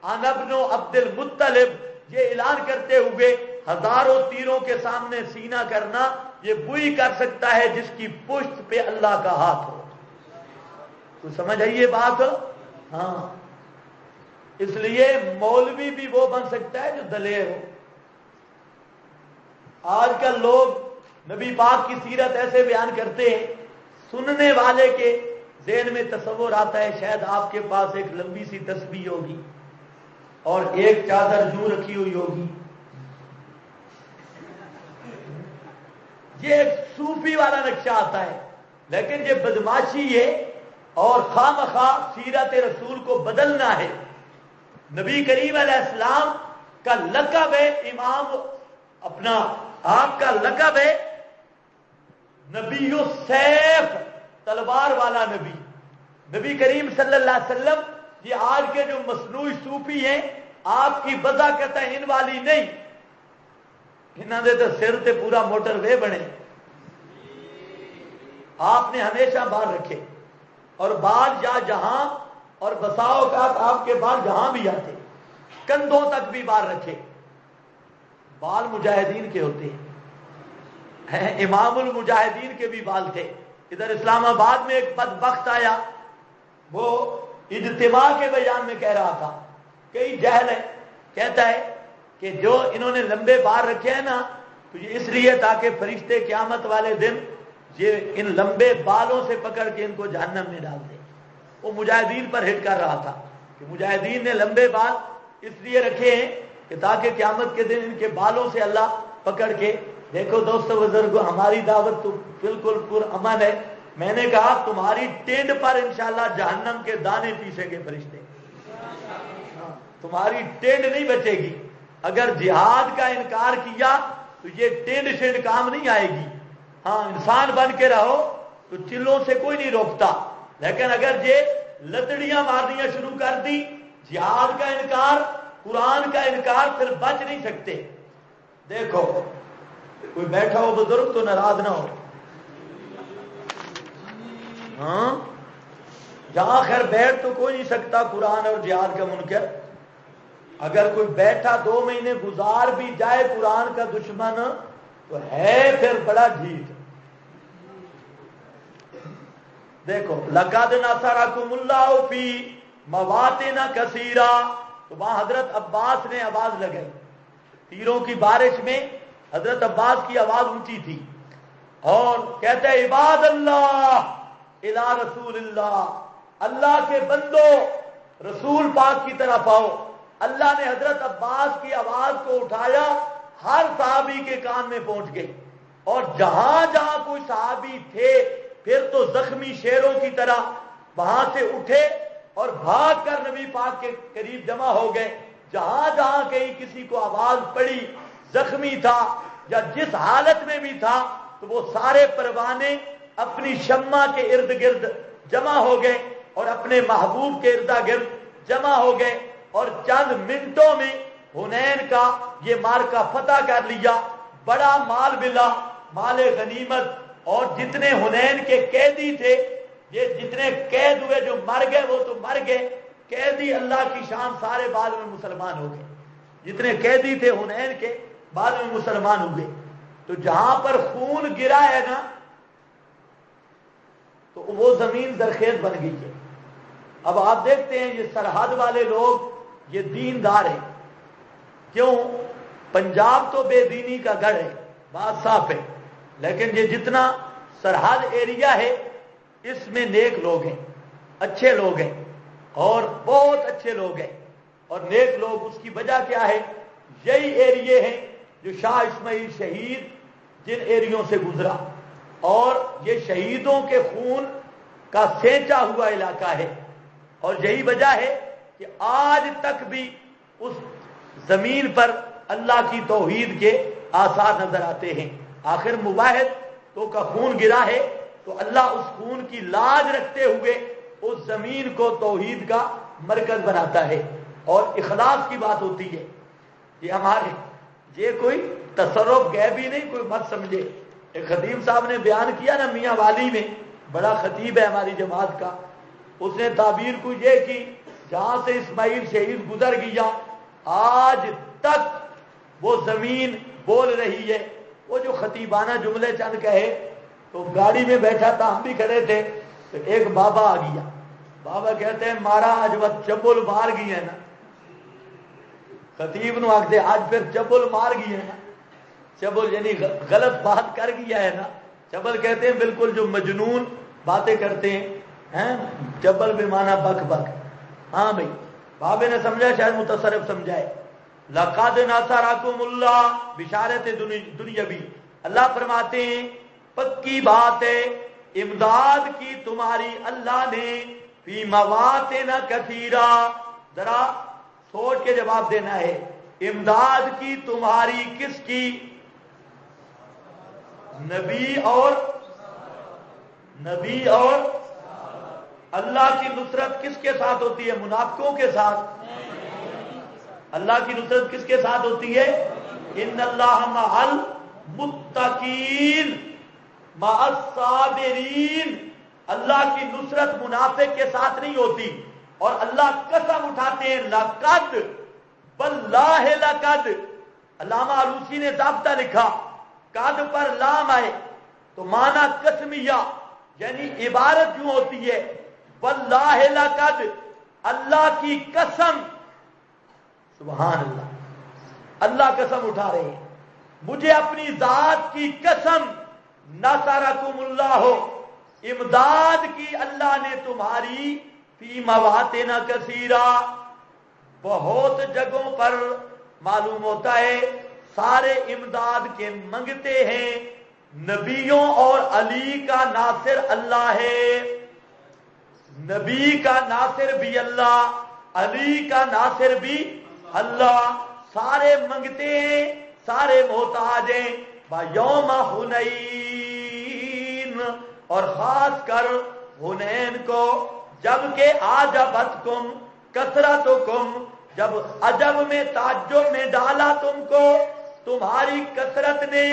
انا ابن عبد المطلب. یہ اعلان کرتے ہوئے ہزاروں تیروں کے سامنے سینہ کرنا، یہ وہی کر سکتا ہے جس کی پشت پہ اللہ کا ہاتھ ہو. تو سمجھ آئیے بات؟ ہاں، اس لیے مولوی بھی وہ بن سکتا ہے جو دلیر ہو. آج کل لوگ نبی پاک کی سیرت ایسے بیان کرتے ہیں، سننے والے کے ذہن میں تصور آتا ہے شاید آپ کے پاس ایک لمبی سی تسبیح ہوگی اور ایک چادر یوں رکھی ہوئی ہوگی. یہ ایک صوفی والا نقشہ آتا ہے. لیکن یہ بدماشی ہے اور خواہ سیرت رسول کو بدلنا ہے. نبی کریم علیہ السلام کا لقب ہے امام، اپنا آپ کا لقب ہے نبی السیف، تلوار والا نبی. نبی کریم صلی اللہ علیہ وسلم یہ آج کے جو مصنوعی صوفی ہیں آپ کی وضع کہتا ہے ان والی نہیں، انہوں نے تو سر تے پورا موٹر وے بنے. آپ نے ہمیشہ بال رکھے اور بال جہاں اور بساؤ کا آپ کے بال جہاں بھی آتے کندھوں تک بھی بال رکھے. بال مجاہدین کے ہوتے ہیں، امام المجاہدین کے بھی بال تھے. ادھر اسلام آباد میں ایک بدبخت آیا، وہ اجتماع کے بیان میں کہہ رہا تھا کئی جہل ہے، کہتا ہے کہ جو انہوں نے لمبے بال رکھے ہیں نا تو یہ اس لیے تاکہ فرشتے قیامت والے دن یہ ان لمبے بالوں سے پکڑ کے ان کو جہنم میں ڈال دیں. وہ مجاہدین پر ہٹ کر رہا تھا کہ مجاہدین نے لمبے بال اس لیے رکھے ہیں کہ تاکہ قیامت کے دن ان کے بالوں سے اللہ پکڑ کے. دیکھو دوستو بزرگو، ہماری دعوت تو بالکل پرامن ہے. میں نے کہا تمہاری ٹینڈ پر انشاءاللہ جہنم کے دانے پیسیں گے فرشتے، تمہاری ٹینڈ نہیں بچے گی. اگر جہاد کا انکار کیا تو یہ ٹینڈ شینڈ کام نہیں آئے گی. ہاں انسان بن کے رہو تو چلوں سے کوئی نہیں روکتا، لیکن اگر یہ لتڑیاں مارنیاں شروع کر دی، جہاد کا انکار، قرآن کا انکار، پھر بچ نہیں سکتے. دیکھو کوئی بیٹھا ہو بزرگ تو ناراض نہ ہو، ہاں جہاں خیر بیٹھ تو کوئی نہیں سکتا قرآن اور جہاد کا منکر. اگر کوئی بیٹھا 2 مہینے گزار بھی جائے قرآن کا دشمن تو ہے پھر بڑا ڈھیٹ. دیکھو لقد نصرکم اللہ فی مواطن کثیرہ، تو وہاں حضرت عباس نے آواز لگائی. تیروں کی بارش میں حضرت عباس کی آواز اونچی تھی اور کہتے ہیں عباد اللہ الی رسول اللہ، اللہ کے بندو رسول پاک کی طرف آؤ. اللہ نے حضرت عباس کی آواز کو اٹھایا، ہر صحابی کے کان میں پہنچ گئی، اور جہاں جہاں کوئی صحابی تھے پھر تو زخمی شیروں کی طرح وہاں سے اٹھے اور بھاگ کر نبی پاک کے قریب جمع ہو گئے. جہاں جہاں کہیں کسی کو آواز پڑی، زخمی تھا یا جس حالت میں بھی تھا، تو وہ سارے پروانے اپنی شمع کے ارد گرد جمع ہو گئے اور اپنے محبوب کے ارد گرد جمع ہو گئے، اور چند منٹوں میں حنین کا یہ مارکا فتح کر لیا. بڑا مال ملا، مال غنیمت، اور جتنے حنین کے قیدی تھے، یہ جتنے قید ہوئے جو مر گئے وہ تو مر گئے، قیدی اللہ کی شان سارے بعد میں مسلمان ہو گئے. جتنے قیدی تھے حنین کے بعد میں مسلمان ہوئے. تو جہاں پر خون گرا ہے نا تو وہ زمین زرخیز بن گئی ہے. اب آپ دیکھتے ہیں یہ سرحد والے لوگ یہ دیندار ہیں. کیوں؟ پنجاب تو بے دینی کا گڑھ ہے، بات صاف ہے، لیکن یہ جتنا سرحد ایریا ہے اس میں نیک لوگ ہیں، اچھے لوگ ہیں، اور بہت اچھے لوگ ہیں. اور نیک لوگ اس کی وجہ کیا ہے؟ یہی ایریے ہیں جو شاہ اسماعیل شہید جن ایریوں سے گزرا، اور یہ شہیدوں کے خون کا سینچا ہوا علاقہ ہے. اور یہی وجہ ہے کہ آج تک بھی اس زمین پر اللہ کی توحید کے آثار نظر آتے ہیں. آخر مباحث تو کا خون گرا ہے تو اللہ اس خون کی لاج رکھتے ہوئے اس زمین کو توحید کا مرکز بناتا ہے. اور اخلاص کی بات ہوتی ہے. یہ ہمارے یہ کوئی تصرف غیبی نہیں، کوئی مت سمجھے. ایک خطیب صاحب نے بیان کیا نا میاں والی میں، بڑا خطیب ہے ہماری جماعت کا، اس نے تعبیر کو یہ کی جہاں سے اسماعیل شہید گزر گیا آج تک وہ زمین بول رہی ہے. وہ جو خطیبانہ جملے چند کہے تو گاڑی میں بیٹھا تھا، ہم بھی کھڑے تھے، تو ایک بابا آ گیا. بابا کہتے ہیں مارا آج وہ چبل مار گئی ہے نا. خطیب نو آخ دے آج پھر چبل مار گئی ہے نا. چبل یعنی غلط بات کر گیا ہے نا. چبل کہتے ہیں بالکل جو مجنون باتیں کرتے ہیں، چبل بے معنی بک بک. ہاں بھائی بابے نے سمجھا، شاید متصرف سمجھائے. لقد نصرکم اللہ، بشارت دنیاوی. اللہ فرماتے ہیں پکی بات ہے امداد کی تمہاری اللہ نے فی مواطن کثیرہ. ذرا سوچ کے جواب دینا ہے. امداد کی تمہاری کس کی؟ نبی اور اللہ کی نصرت کس کے ساتھ ہوتی ہے؟ منافقوں کے ساتھ. اللہ کی نصرت کس کے ساتھ ہوتی ہے؟ ان اللہ مع المتقین مع الصابرین. اللہ کی نصرت منافق کے ساتھ نہیں ہوتی. اور اللہ قسم اٹھاتے ہیں لقد واللہ لقد. علامہ علوسی نے ضابطہ لکھا قد پر لام آئے تو معنی قسمیہ، یعنی عبارت یوں ہوتی ہے واللہ لقد، اللہ کی قسم. سبحان اللہ، اللہ قسم اٹھا رہے ہیں، مجھے اپنی ذات کی قسم، نصرکم اللہ، امداد کی اللہ نے تمہاری فی مواطن کثیرہ، بہت جگہوں پر. معلوم ہوتا ہے سارے امداد کے منگتے ہیں. نبیوں اور علی کا ناصر اللہ ہے. نبی کا ناصر بھی اللہ، علی کا ناصر بھی اللہ. سارے منگتے ہیں، سارے محتاج ہیں. یوم حنین، اور خاص کر حنین کو، جبکہ آجبتکم کثرتکم، جب عجب میں تعجب میں ڈالا تم کو تمہاری کثرت نے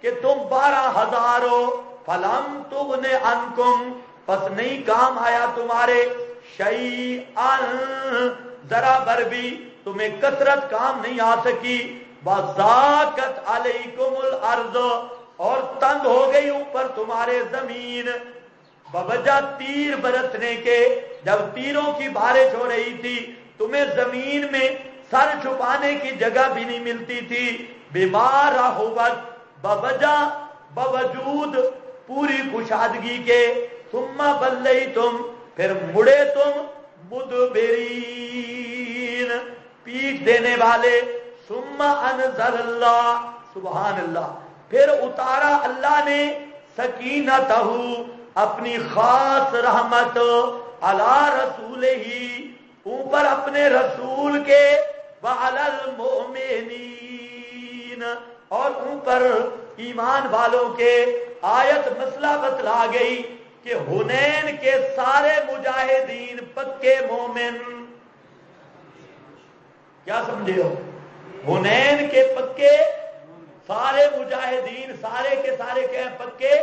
کہ تم 12,000 ہو. فلم تغن عنکم، پس نہیں کام آیا تمہارے، شیئن، ذرا بر بھی تمہیں کثرت کام نہیں آ سکی. وَضَاقَتْ عَلَيْكُمُ الْأَرْضُ، اور تنگ ہو گئی اوپر تمہارے زمین. بوجہ تیر برسنے کے، جب تیروں کی بارش ہو رہی تھی تمہیں زمین میں سر چھپانے کی جگہ بھی نہیں ملتی تھی. بیمار رہوت، باوجود پوری کشادگی کے. ثم بلیتم، پھر مڑے تم مدبرین، پیٹ دینے والے. ثم انزل اللہ، سبحان اللہ، پھر اتارا اللہ نے سکینتہ، اپنی خاص رحمت، علی رسولہ، اوپر اپنے رسول کے، وعلی المؤمنین، اور اوپر ایمان والوں کے. آیت مسئلہ بتلا گئی کہ حنین کے سارے مجاہدین پکے مومن. کیا سمجھے ہو؟ حنین کے پکے سارے مجاہدین، سارے کے سارے کیا ہیں؟ پکے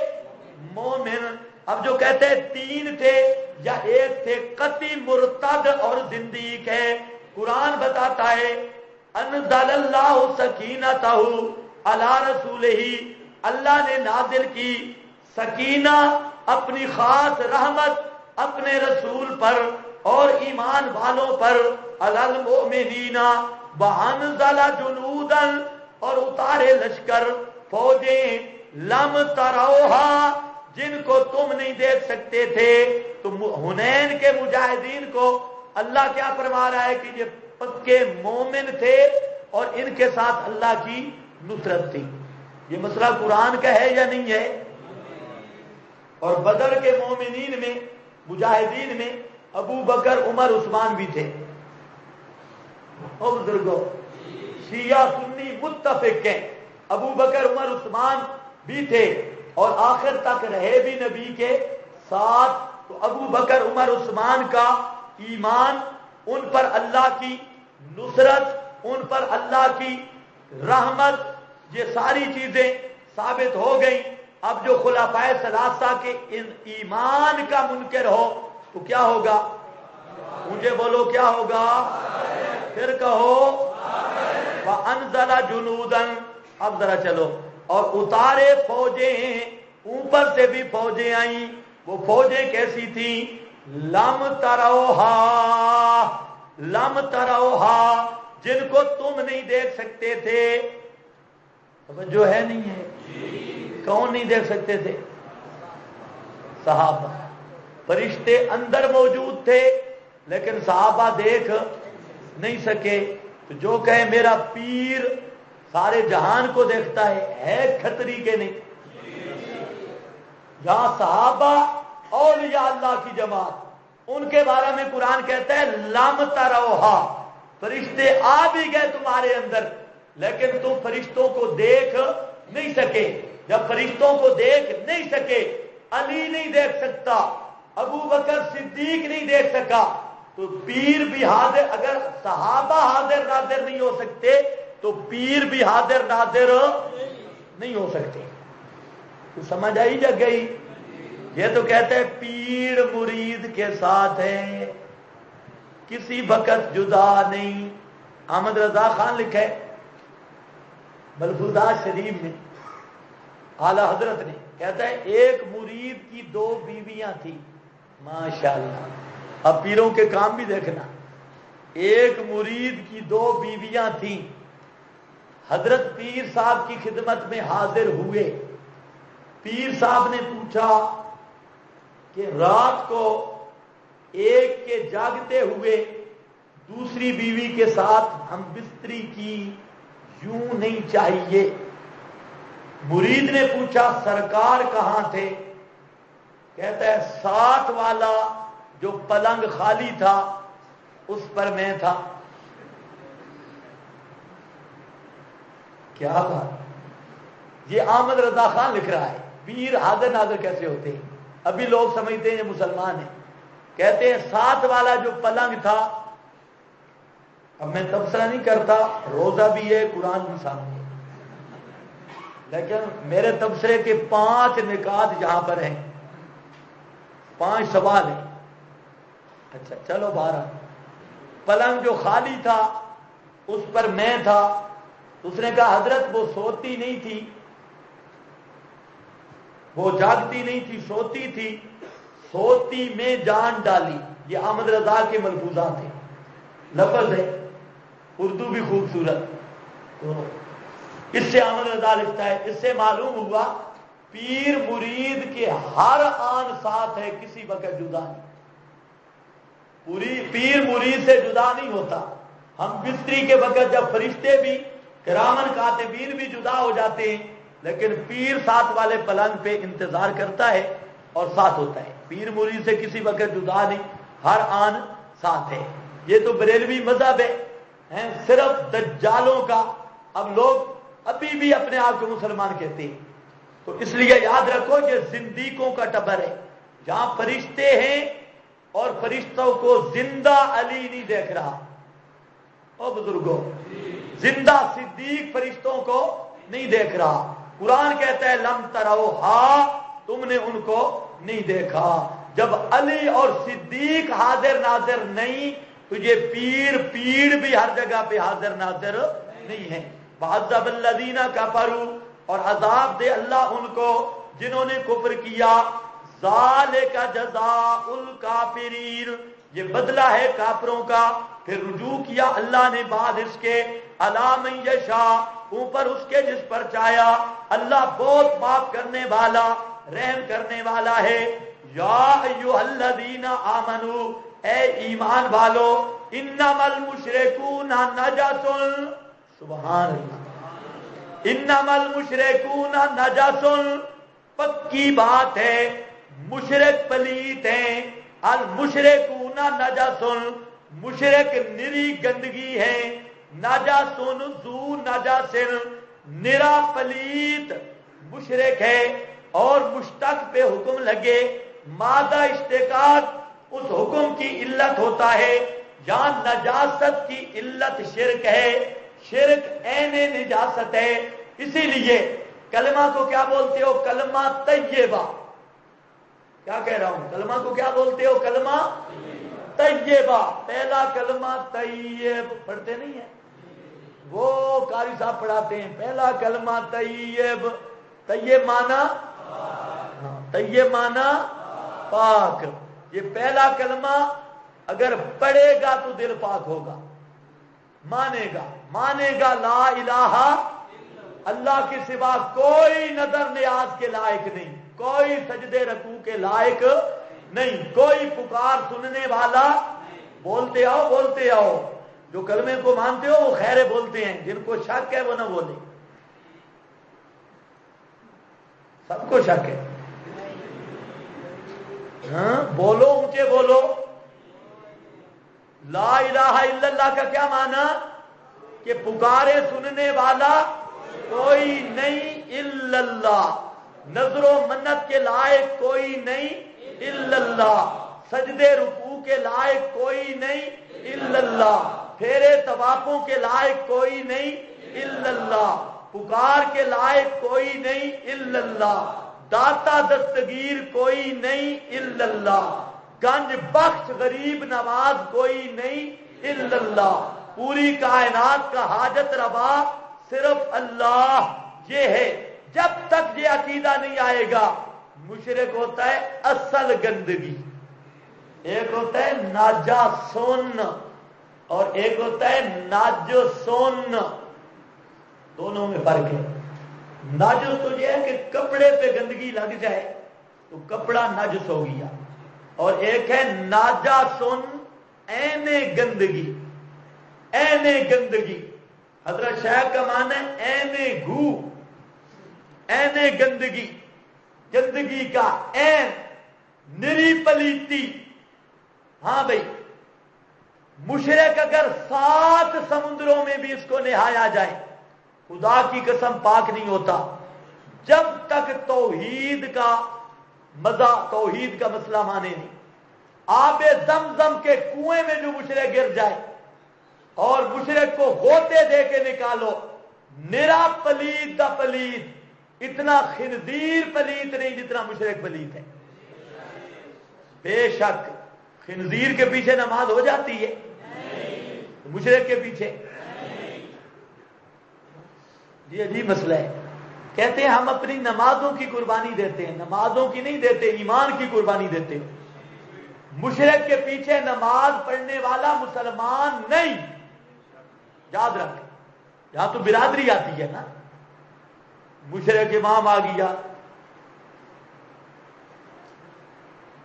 مومن. اب جو کہتے ہیں 3 تھے یا 1 تھے، قطعی مرتد اور زندیق ہے. قرآن بتاتا ہے انزل اللہ سکینتہ علی رسولہ، اللہ نے نازل کی سکینہ، اپنی خاص رحمت اپنے رسول پر اور ایمان والوں پر. علی المؤمنین، وانزل جنودا، اور اتارے لشکر، فوجیں، لم تروہا، جن کو تم نہیں دیکھ سکتے تھے. تو حنین کے مجاہدین کو اللہ کیا فرما رہا ہے کہ یہ پکے مومن تھے اور ان کے ساتھ اللہ کی نصرت تھی. یہ مسئلہ قرآن کا ہے یا نہیں ہے؟ اور بدر کے مومنین میں، مجاہدین میں ابو بکر، عمر، عثمان بھی تھے. اور بزرگوں، شیعہ سنی متفق ہیں، ابو بکر، عمر، عثمان بھی تھے اور آخر تک رہے بھی نبی کے ساتھ. تو ابو بکر، عمر، عثمان کا ایمان، ان پر اللہ کی نصرت، ان پر اللہ کی رحمت، یہ ساری چیزیں ثابت ہو گئیں. اب جو خلفائے ثلاثہ کے ایمان کا منکر ہو تو کیا ہوگا؟ مجھے بولو کیا ہوگا؟ پھر کہو وَأَنزَلَ جُنُودًا. اب ذرا چلو، اور اتارے فوجیں، اوپر سے بھی فوجیں آئیں. وہ فوجیں کیسی تھیں؟ لم تروہا، لم تروہا، جن کو تم نہیں دیکھ سکتے تھے. جو ہے نہیں ہے؟ کون نہیں دیکھ سکتے تھے؟ صحابہ. فرشتے اندر موجود تھے لیکن صحابہ دیکھ نہیں سکے. تو جو کہے میرا پیر سارے جہان کو دیکھتا ہے کھتری کے نہیں؟ جہاں صحابہ اولیاء اللہ کی جماعت، ان کے بارے میں قرآن کہتا ہے لم تروہا، فرشتے آ بھی گئے تمہارے اندر لیکن تم فرشتوں کو دیکھ نہیں سکے۔ جب فرشتوں کو دیکھ نہیں سکے، علی نہیں دیکھ سکتا، ابو بکر صدیق نہیں دیکھ سکا، تو پیر بھی حاضر، اگر صحابہ حاضر ناظر نہیں ہو سکتے تو پیر بھی حاضر ناظر نہیں ہو سکتے۔ تو سمجھ آئی جا گئی؟ یہ تو کہتے ہیں پیر مرید کے ساتھ ہے، کسی وقت جدا نہیں۔ احمد رضا خان لکھے ملفوظات شریف میں، اعلی حضرت نے، کہتا ہے ایک مرید کی 2 بیویاں تھیں، ماشاءاللہ۔ اب پیروں کے کام بھی دیکھنا، ایک مرید کی 2 بیویاں تھیں، حضرت پیر صاحب کی خدمت میں حاضر ہوئے، پیر صاحب نے پوچھا کہ رات کو ایک کے جاگتے ہوئے دوسری بیوی کے ساتھ ہم بستری کی یوں نہیں چاہیے۔ مرید نے پوچھا سرکار کہاں تھے؟ کہتا ہے 7 والا جو پلنگ خالی تھا اس پر میں تھا۔ کیا بات! یہ احمد رضا خان لکھ رہا ہے۔ پیر حاضر ناظر کیسے ہوتے ہیں؟ ابھی لوگ سمجھتے ہیں یہ مسلمان ہیں، کہتے ہیں 7 والا جو پلنگ تھا، اب میں تبصرہ نہیں کرتا، روزہ بھی ہے، قرآن بھی سامنے ہے، لیکن میرے تبصرے کے 5 نکات یہاں پر ہیں، 5 سوال ہیں۔ اچھا چلو 12۔ پلنگ جو خالی تھا اس پر میں تھا، اس نے کہا حضرت وہ سوتی نہیں تھی، وہ جاگتی نہیں تھی، سوتی تھی، سوتی میں جان ڈالی۔ یہ احمد رضا کے ملفوظات ہیں، لفظ ہے، اردو بھی خوبصورت۔ تو اس سے احمد رضا لکھتا ہے، اس سے معلوم ہوا پیر مرید کے ہر آن ساتھ ہے، کسی وقت جدا نہیں، پیر مرید سے جدا نہیں ہوتا۔ ہم بستری کے وقت جب فرشتے بھی کرامن کاتبین بھی جدا ہو جاتے ہیں، لیکن پیر ساتھ والے پلنگ پہ انتظار کرتا ہے اور ساتھ ہوتا ہے۔ پیر مرید سے کسی وقت جدا نہیں، ہر آن ساتھ ہے۔ یہ تو بریلوی مذہب ہے، صرف دجالوں کا۔ اب لوگ ابھی بھی اپنے آپ کو مسلمان کہتے ہیں، تو اس لیے یاد رکھو یہ زندیقوں کا ٹبر ہے، جہاں فرشتے ہیں اور فرشتوں کو زندہ علی نہیں دیکھ رہا۔ او بزرگوں، زندہ صدیق فرشتوں کو نہیں دیکھ رہا۔ قرآن کہتا ہے لم تروہا، تم نے ان کو نہیں دیکھا۔ جب علی اور صدیق حاضر ناظر نہیں تو یہ پیر بھی ہر جگہ پہ حاضر ناظر نہیں ہے۔ وعذب الذین کفروا، اور عذاب دے اللہ ان کو جنہوں نے کفر کیا۔ ذالک جزاء الکافرین، یہ بدلہ ہے کافروں کا۔ پھر رجوع کیا اللہ نے بعد اس کے، الی من یشاء، اوپر اس کے جس پر چاہیا۔ اللہ بہت معاف کرنے والا، رحم کرنے والا ہے۔ یا ایھا الذین آمنوا، اے ایمان والو، انما المشرکون نجس، سبحان اللہ، انما المشرکون نجس، پکی بات ہے مشرک پلیت ہیں۔ المشرکون نجس، مشرک نری گندگی ہے۔ نجسن ذو نجسن، نرا پلیت مشرک ہے۔ اور مشتق پہ حکم لگے، مادہ اشتقاق اس حکم کی علت ہوتا ہے۔ یہاں نجاست کی علت شرک ہے، شرک عین نجاست ہے۔ اسی لیے کلمہ کو کیا بولتے ہو؟ کلمہ طیبہ۔ کیا کہہ رہا ہوں؟ کلمہ کو کیا بولتے ہو؟ کلمہ طیبہ۔ پہلا کلمہ طیب پڑھتے نہیں ہیں؟ وہ قاری صاحب پڑھاتے ہیں پہلا کلمہ طیب۔ طیب مانا، طیب مانا پاک۔ یہ پہلا کلمہ اگر پڑھے گا تو دل پاک ہوگا، مانے گا لا الہ، اللہ کے سوا کوئی نظر نیاز کے لائق نہیں، کوئی سجدے رکوع کے لائق نہیں، کوئی پکار سننے والا۔ بولتے آؤ، جو کلمے کو مانتے ہو وہ خیر بولتے ہیں، جن کو شک ہے وہ نہ بولے۔ سب کو شک ہے، بولو اونچے بولو. لا الہ الا اللہ کا کیا معنی؟ کہ پکارے سننے والا کوئی نہیں الا اللہ، نظر و منت کے لائق کوئی نہیں الا اللہ، سجدے رکوع کے لائق کوئی نہیں الا اللہ، پھیرے طوافوں کے لائق کوئی نہیں الا اللہ، پکار کے لائق کوئی نہیں الا اللہ، داتا دستگیر کوئی نہیں الا اللہ، گنج بخش غریب نواز کوئی نہیں الا اللہ، پوری کائنات کا حاجت روا صرف اللہ. یہ ہے. جب تک یہ عقیدہ نہیں آئے گا، مشرک ہوتا ہے اصل گندگی، ایک ہوتا ہے ناجاسون اور ایک ہوتا ہے ناجسون، دونوں میں فرق ہے. ناجس تو یہ ہے کہ کپڑے پہ گندگی لگ جائے تو کپڑا ناجس ہو گیا، اور ایک ہے ناجاسون، عین گندگی. عین گندگی حضرت شیخ کا معنی ہے عین گھو، عین گندگی، گندگی کا عین، نری پلیتی. ہاں بھائی، مشرک اگر 7 سمندروں میں بھی اس کو نہایا جائے، خدا کی قسم پاک نہیں ہوتا جب تک توحید کا مزہ، توحید کا مسئلہ مانے نہیں. آب زمزم کے کنویں میں جو مشرک گر جائے اور مشرک کو ہوتے دے کے نکالو، نرا پلید دا پلید، اتنا خنزیر پلید نہیں جتنا مشرک پلید ہے. بے شک خنزیر کے پیچھے نماز ہو جاتی ہے، مشرک کے پیچھے. یہ عجیب مسئلہ ہے. کہتے ہیں ہم اپنی نمازوں کی قربانی دیتے ہیں، نمازوں کی نہیں دیتے، ایمان کی قربانی دیتے ہیں. مشرک کے پیچھے نماز پڑھنے والا مسلمان نہیں. یاد رکھ، یہاں تو برادری آتی ہے نا. مشرک امام آ گیا،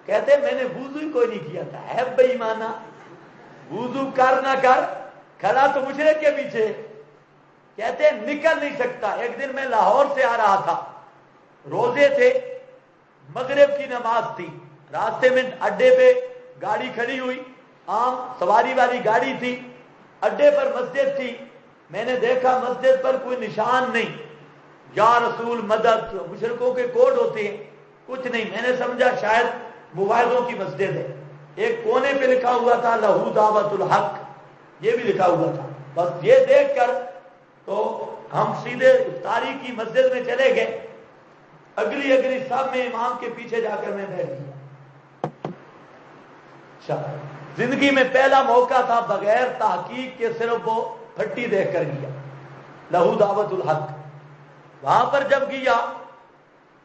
کہتے ہیں میں نے وضو ہی کوئی نہیں کیا تھا. ہے بے ایمانہ، وضو کر نہ کر، کھڑا تو مشرک کے پیچھے. کہتے ہیں نکل نہیں سکتا. ایک دن میں لاہور سے آ رہا تھا، روزے تھے، مغرب کی نماز تھی، راستے میں اڈے پہ گاڑی کھڑی ہوئی، عام سواری والی گاڑی تھی، اڈے پر مسجد تھی. میں نے دیکھا مسجد پر کوئی نشان نہیں، یا رسول مدد، مشرکوں کے کوڈ ہوتے ہیں، کچھ نہیں. میں نے سمجھا شاید مباحثوں کی مسجد ہے. ایک کونے پہ لکھا ہوا تھا لہو دعوت الحق، یہ بھی لکھا ہوا تھا. بس یہ دیکھ کر تو ہم سیدھے افطاری کی مسجد میں چلے گئے. اگلی سب میں امام کے پیچھے جا کر میں بیٹھ گیا. زندگی میں پہلا موقع تھا بغیر تحقیق کے صرف وہ پھٹی دیکھ کر گیا، لہو دعوت الحق. وہاں پر جب گیا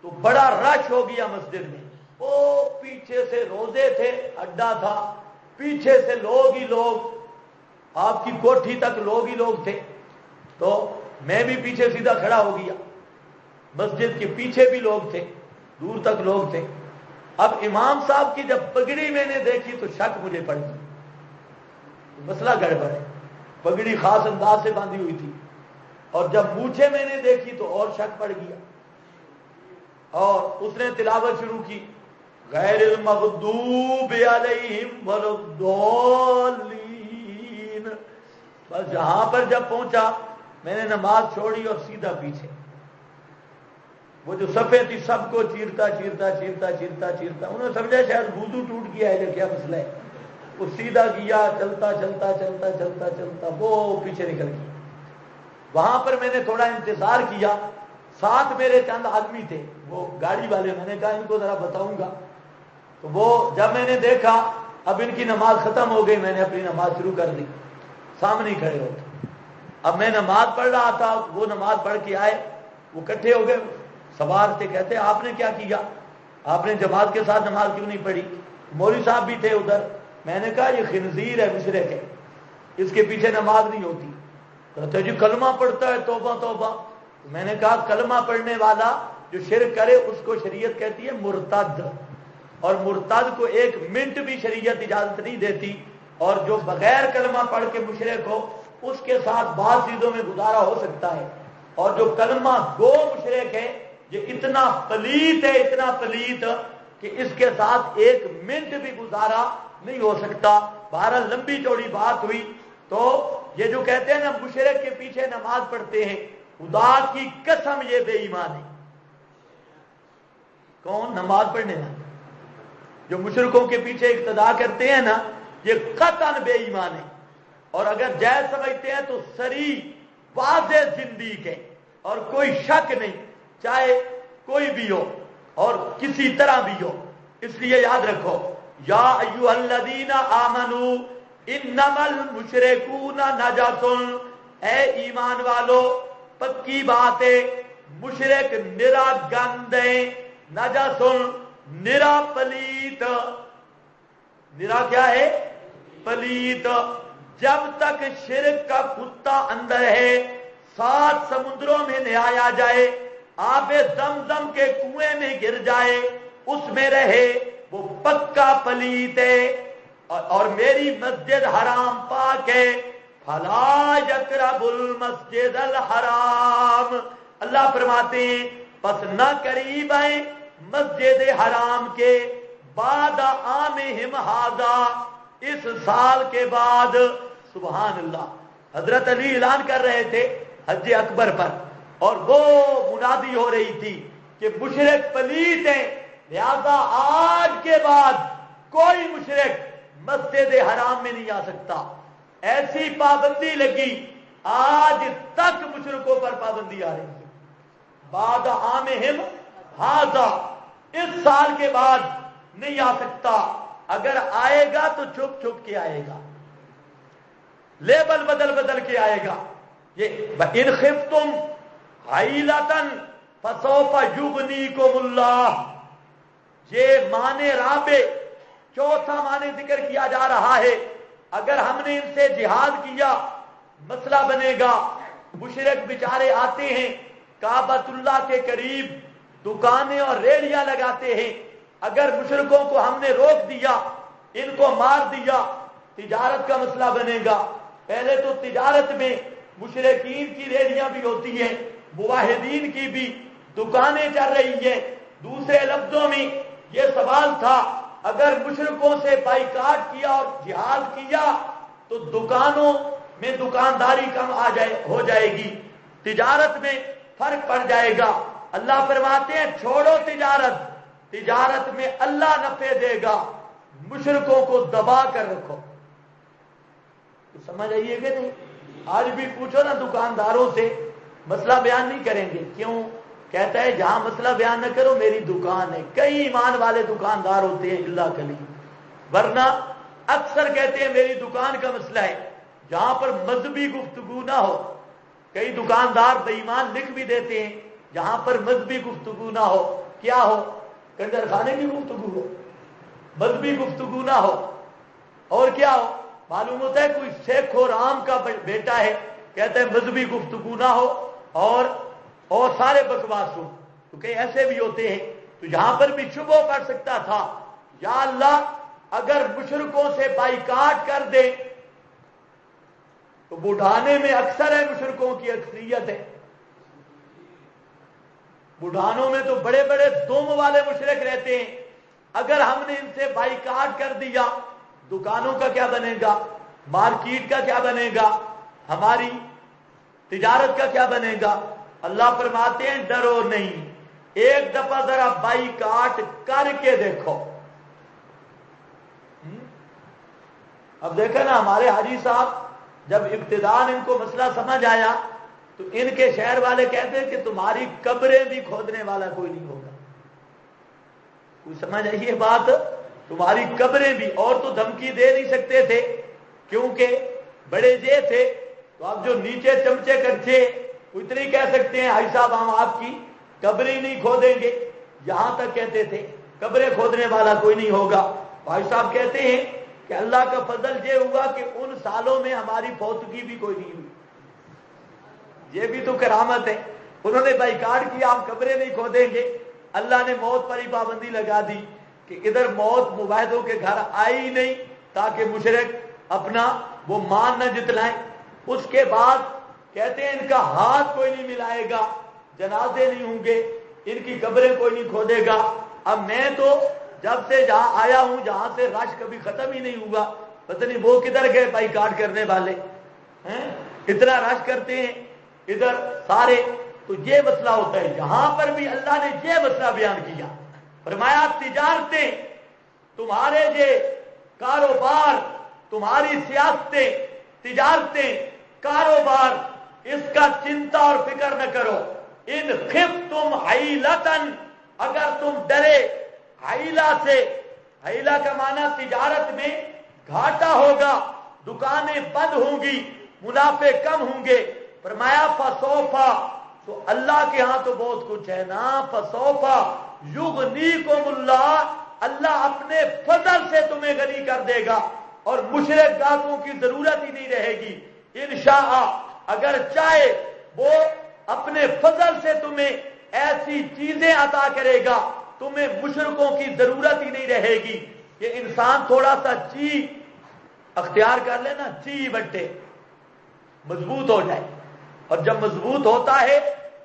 تو بڑا رش ہو گیا مسجد میں. وہ پیچھے سے روزے تھے، اڈا تھا، پیچھے سے لوگ ہی لوگ، آپ کی کوٹھی تک لوگ ہی لوگ تھے. تو میں بھی پیچھے سیدھا کھڑا ہو گیا. مسجد کے پیچھے بھی لوگ تھے، دور تک لوگ تھے. اب امام صاحب کی جب پگڑی میں نے دیکھی تو شک مجھے پڑ گئی، مسئلہ گڑبڑ ہے. پگڑی خاص انداز سے باندھی ہوئی تھی، اور جب مونچھے میں نے دیکھی تو اور شک پڑ گیا. اور اس نے تلاوت شروع کی، غیر المغضوب علیہم ولا الضالین. بس جہاں پر جب پہنچا میں نے نماز چھوڑی اور سیدھا پیچھے. وہ جو صفحے تھی سب کو چیرتا چیرتا چیرتا چیرتا چیرتا. انہوں نے سمجھا شاید وضو ٹوٹ گیا ہے یا کیا مسئلہ ہے. وہ سیدھا کیا، چلتا چلتا چلتا چلتا چلتا وہ پیچھے نکل گیا. وہاں پر میں نے تھوڑا انتظار کیا. ساتھ میرے چند آدمی تھے، وہ گاڑی والے. میں نے کہا ان کو ذرا بتاؤں گا. تو وہ جب میں نے دیکھا اب ان کی نماز ختم ہو گئی، میں نے اپنی نماز شروع کر دی. سامنے ہی کھڑے ہوتے. اب میں نماز پڑھ رہا تھا، وہ نماز پڑھ کے آئے، وہ اکٹھے ہو گئے. سوار سے کہتے آپ نے کیا کیا، آپ نے جماعت کے ساتھ نماز کیوں نہیں پڑھی؟ مولوی صاحب بھی تھے ادھر. میں نے کہا یہ خنزیر ہے، مشرک ہے، اس کے پیچھے نماز نہیں ہوتی. کہتے جی کلمہ پڑھتا ہے، توبہ توبہ. میں نے کہا کلمہ پڑھنے والا جو شرک کرے اس کو شریعت کہتی ہے مرتد، اور مرتد کو 1 منٹ بھی شریعت اجازت نہیں دیتی. اور جو بغیر کلمہ پڑھ کے مشرک ہو اس کے ساتھ بعض چیزوں میں گزارا ہو سکتا ہے. اور جو کلمہ گو مشرک ہے یہ اتنا پلیت ہے، اتنا پلیت کہ اس کے ساتھ ایک منٹ بھی گزارا نہیں ہو سکتا۔ بہرحال لمبی چوڑی بات ہوئی تو یہ جو کہتے ہیں نا مشرک کے پیچھے نماز پڑھتے ہیں، خدا کی قسم یہ بے ایمان ہے۔ کون؟ نماز پڑھنے والا جو مشرکوں کے پیچھے اقتدا کرتے ہیں نا، یہ قطعاً بے ایمان ہے۔ اور اگر جائز سمجھتے ہیں تو صریح واضح زندیق ہے اور کوئی شک نہیں، چاہے کوئی بھی ہو اور کسی طرح بھی ہو۔ اس لیے یاد رکھو، یا ایھا الذین آمنوا انما المشرکون نجس، اے ایمان والو پکی بات ہے، مشرک نرا گند ہے، نجس نرا پلیت۔ نرا کیا ہے؟ پلیت۔ جب تک شرک کا کتا اندر ہے، 7 سمندروں میں نہایا جائے، آب زمزم کے کنویں میں گر جائے، اس میں رہے، وہ پکا پلیت ہے۔ اور میری مسجد حرام پاک ہے، فلا یقرب المسجد الحرام، اللہ فرماتے ہیں پس نہ قریب آئیں مسجد حرام کے، بعد عامہم ھذا، اس سال کے بعد۔ سبحان اللہ، حضرت علی اعلان کر رہے تھے حج اکبر پر، اور وہ منادی ہو رہی تھی کہ مشرک پلیت ہیں، لہذا آج کے بعد کوئی مشرک مسجد حرام میں نہیں آ سکتا۔ ایسی پابندی لگی، آج تک مشرکوں پر پابندی آ رہی ہے۔ بعد عامہم ھذا، اس سال کے بعد نہیں آ سکتا، اگر آئے گا تو چھپ چھپ کے آئے گا، لیبل بدل بدل کے آئے گا۔ یہ ان خفتم عیلۃ فسوف یغنیکم اللہ، یہ معنی رابع، چوتھا معنی ذکر کیا جا رہا ہے۔ اگر ہم نے ان سے جہاد کیا مسئلہ بنے گا۔ مشرک بیچارے آتے ہیں کعبۃ اللہ کے قریب، دکانیں اور ریڑیاں لگاتے ہیں، اگر مشرکوں کو ہم نے روک دیا، ان کو مار دیا، تجارت کا مسئلہ بنے گا۔ پہلے تو تجارت میں مشرکین کی ریڑیاں بھی ہوتی ہیں، موحدین کی بھی دکانیں چل رہی ہیں۔ دوسرے لفظوں میں یہ سوال تھا، اگر مشرکوں سے بائیکاٹ کیا اور جہاد کیا تو دکانوں میں دکانداری کم ہو جائے گی، تجارت میں فرق پڑ جائے گا۔ اللہ فرماتے ہیں چھوڑو تجارت، تجارت میں اللہ نفع دے گا، مشرکوں کو دبا کر رکھو۔ تو سمجھ آئیے کہ نہیں؟ آج بھی پوچھو نا دکانداروں سے، مسئلہ بیان نہیں کریں گے، کیوں؟ کہتا ہے جہاں مسئلہ بیان نہ کرو میری دکان ہے۔ کئی ایمان والے دکاندار ہوتے ہیں اللہ کلی، ورنہ اکثر کہتے ہیں میری دکان کا مسئلہ ہے، جہاں پر مذہبی گفتگو نہ ہو۔ کئی دکاندار بے ایمان لکھ بھی دیتے ہیں جہاں پر مذہبی گفتگو نہ ہو، کیا ہو؟ کنجر خانے کی گفتگو ہو، مذہبی گفتگو نہ ہو، اور کیا ہو؟ معلوم ہوتا ہے کوئی شیخ و رام کا بیٹا ہے، کہتے ہیں مذہبی گفتگو نہ ہو اور سارے بکواس ہو۔ تو کئی ایسے بھی ہوتے ہیں۔ تو جہاں پر بھی شبہ پڑ سکتا تھا، یا اللہ اگر مشرکوں سے بائیکاٹ کر دے، تو بڑھانے میں اکثر ہے مشرکوں کی اکثریت ہے، بڑھانوں میں تو بڑے بڑے دم والے مشرک رہتے ہیں۔ اگر ہم نے ان سے بائیکاٹ کر دیا، دکانوں کا کیا بنے گا؟ مارکیٹ کا کیا بنے گا؟ ہماری تجارت کا کیا بنے گا؟ اللہ فرماتے ہیں ڈرو نہیں، ایک دفعہ ذرا بائیکاٹ کر کے دیکھو۔ اب دیکھیں نا، ہمارے حاجی صاحب جب ابتداء ان کو مسئلہ سمجھ آیا تو ان کے شہر والے کہتے ہیں کہ تمہاری قبریں بھی کھودنے والا کوئی نہیں ہوگا۔ کوئی سمجھ آئی یہ بات؟ تمہاری قبریں بھی، اور تو دھمکی دے نہیں سکتے تھے کیونکہ بڑے جے تھے، تو اب جو نیچے چمچے کرتے وہ اتنے ہی کہہ سکتے ہیں، حاجی صاحب ہم آپ کی قبریں نہیں کھودیں گے، یہاں تک کہتے تھے قبریں کھودنے والا کوئی نہیں ہوگا۔ بھائی صاحب کہتے ہیں کہ اللہ کا فضل یہ ہوا کہ ان سالوں میں ہماری فوتگی بھی کوئی نہیں ہوئی، یہ بھی تو کرامت ہے۔ انہوں نے بائیکاٹ کیا، ہم قبریں نہیں کھودیں گے، اللہ نے موت پر ہی پابندی لگا دی کہ ادھر موت مباحدوں کے گھر آئی ہی نہیں، تاکہ مشرک اپنا وہ مان نہ جتلائیں۔ اس کے بعد کہتے ہیں ان کا ہاتھ کوئی نہیں ملائے گا، جنازے نہیں ہوں گے، ان کی قبریں کوئی نہیں کھودے گا۔ اب میں تو جب سے جہاں آیا ہوں جہاں سے رش کبھی ختم ہی نہیں ہوا، پتہ نہیں وہ کدھر گئے بائی کاٹ کرنے والے ہیں، اتنا رش کرتے ہیں ادھر سارے. تو یہ مسئلہ ہوتا ہے. یہاں پر بھی اللہ نے یہ مسئلہ بیان کیا، فرمایا تجارتیں، تمہارے یہ کاروبار، تمہاری سیاستیں، تجارتیں، کاروبار، اس کا چنتا اور فکر نہ کرو. ان خفتم عیلتن، اگر تم ڈرے عیلہ سے، عیلہ کا معنی تجارت میں گھاٹا ہوگا، دکانیں بند ہوں گی، منافع کم ہوں گے. فرمایا فسوفا، تو اللہ کے ہاں تو بہت کچھ ہے نا. فسوفا یغنیکم اللہ، اللہ اپنے فضل سے تمہیں غنی کر دے گا اور مشرک گاہکوں کی ضرورت ہی نہیں رہے گی. انشاء، اگر چاہے وہ اپنے فضل سے تمہیں ایسی چیزیں عطا کرے گا تمہیں مشرکوں کی ضرورت ہی نہیں رہے گی. یہ انسان تھوڑا سا چی اختیار کر لے نا، چی بٹے مضبوط ہو جائے، اور جب مضبوط ہوتا ہے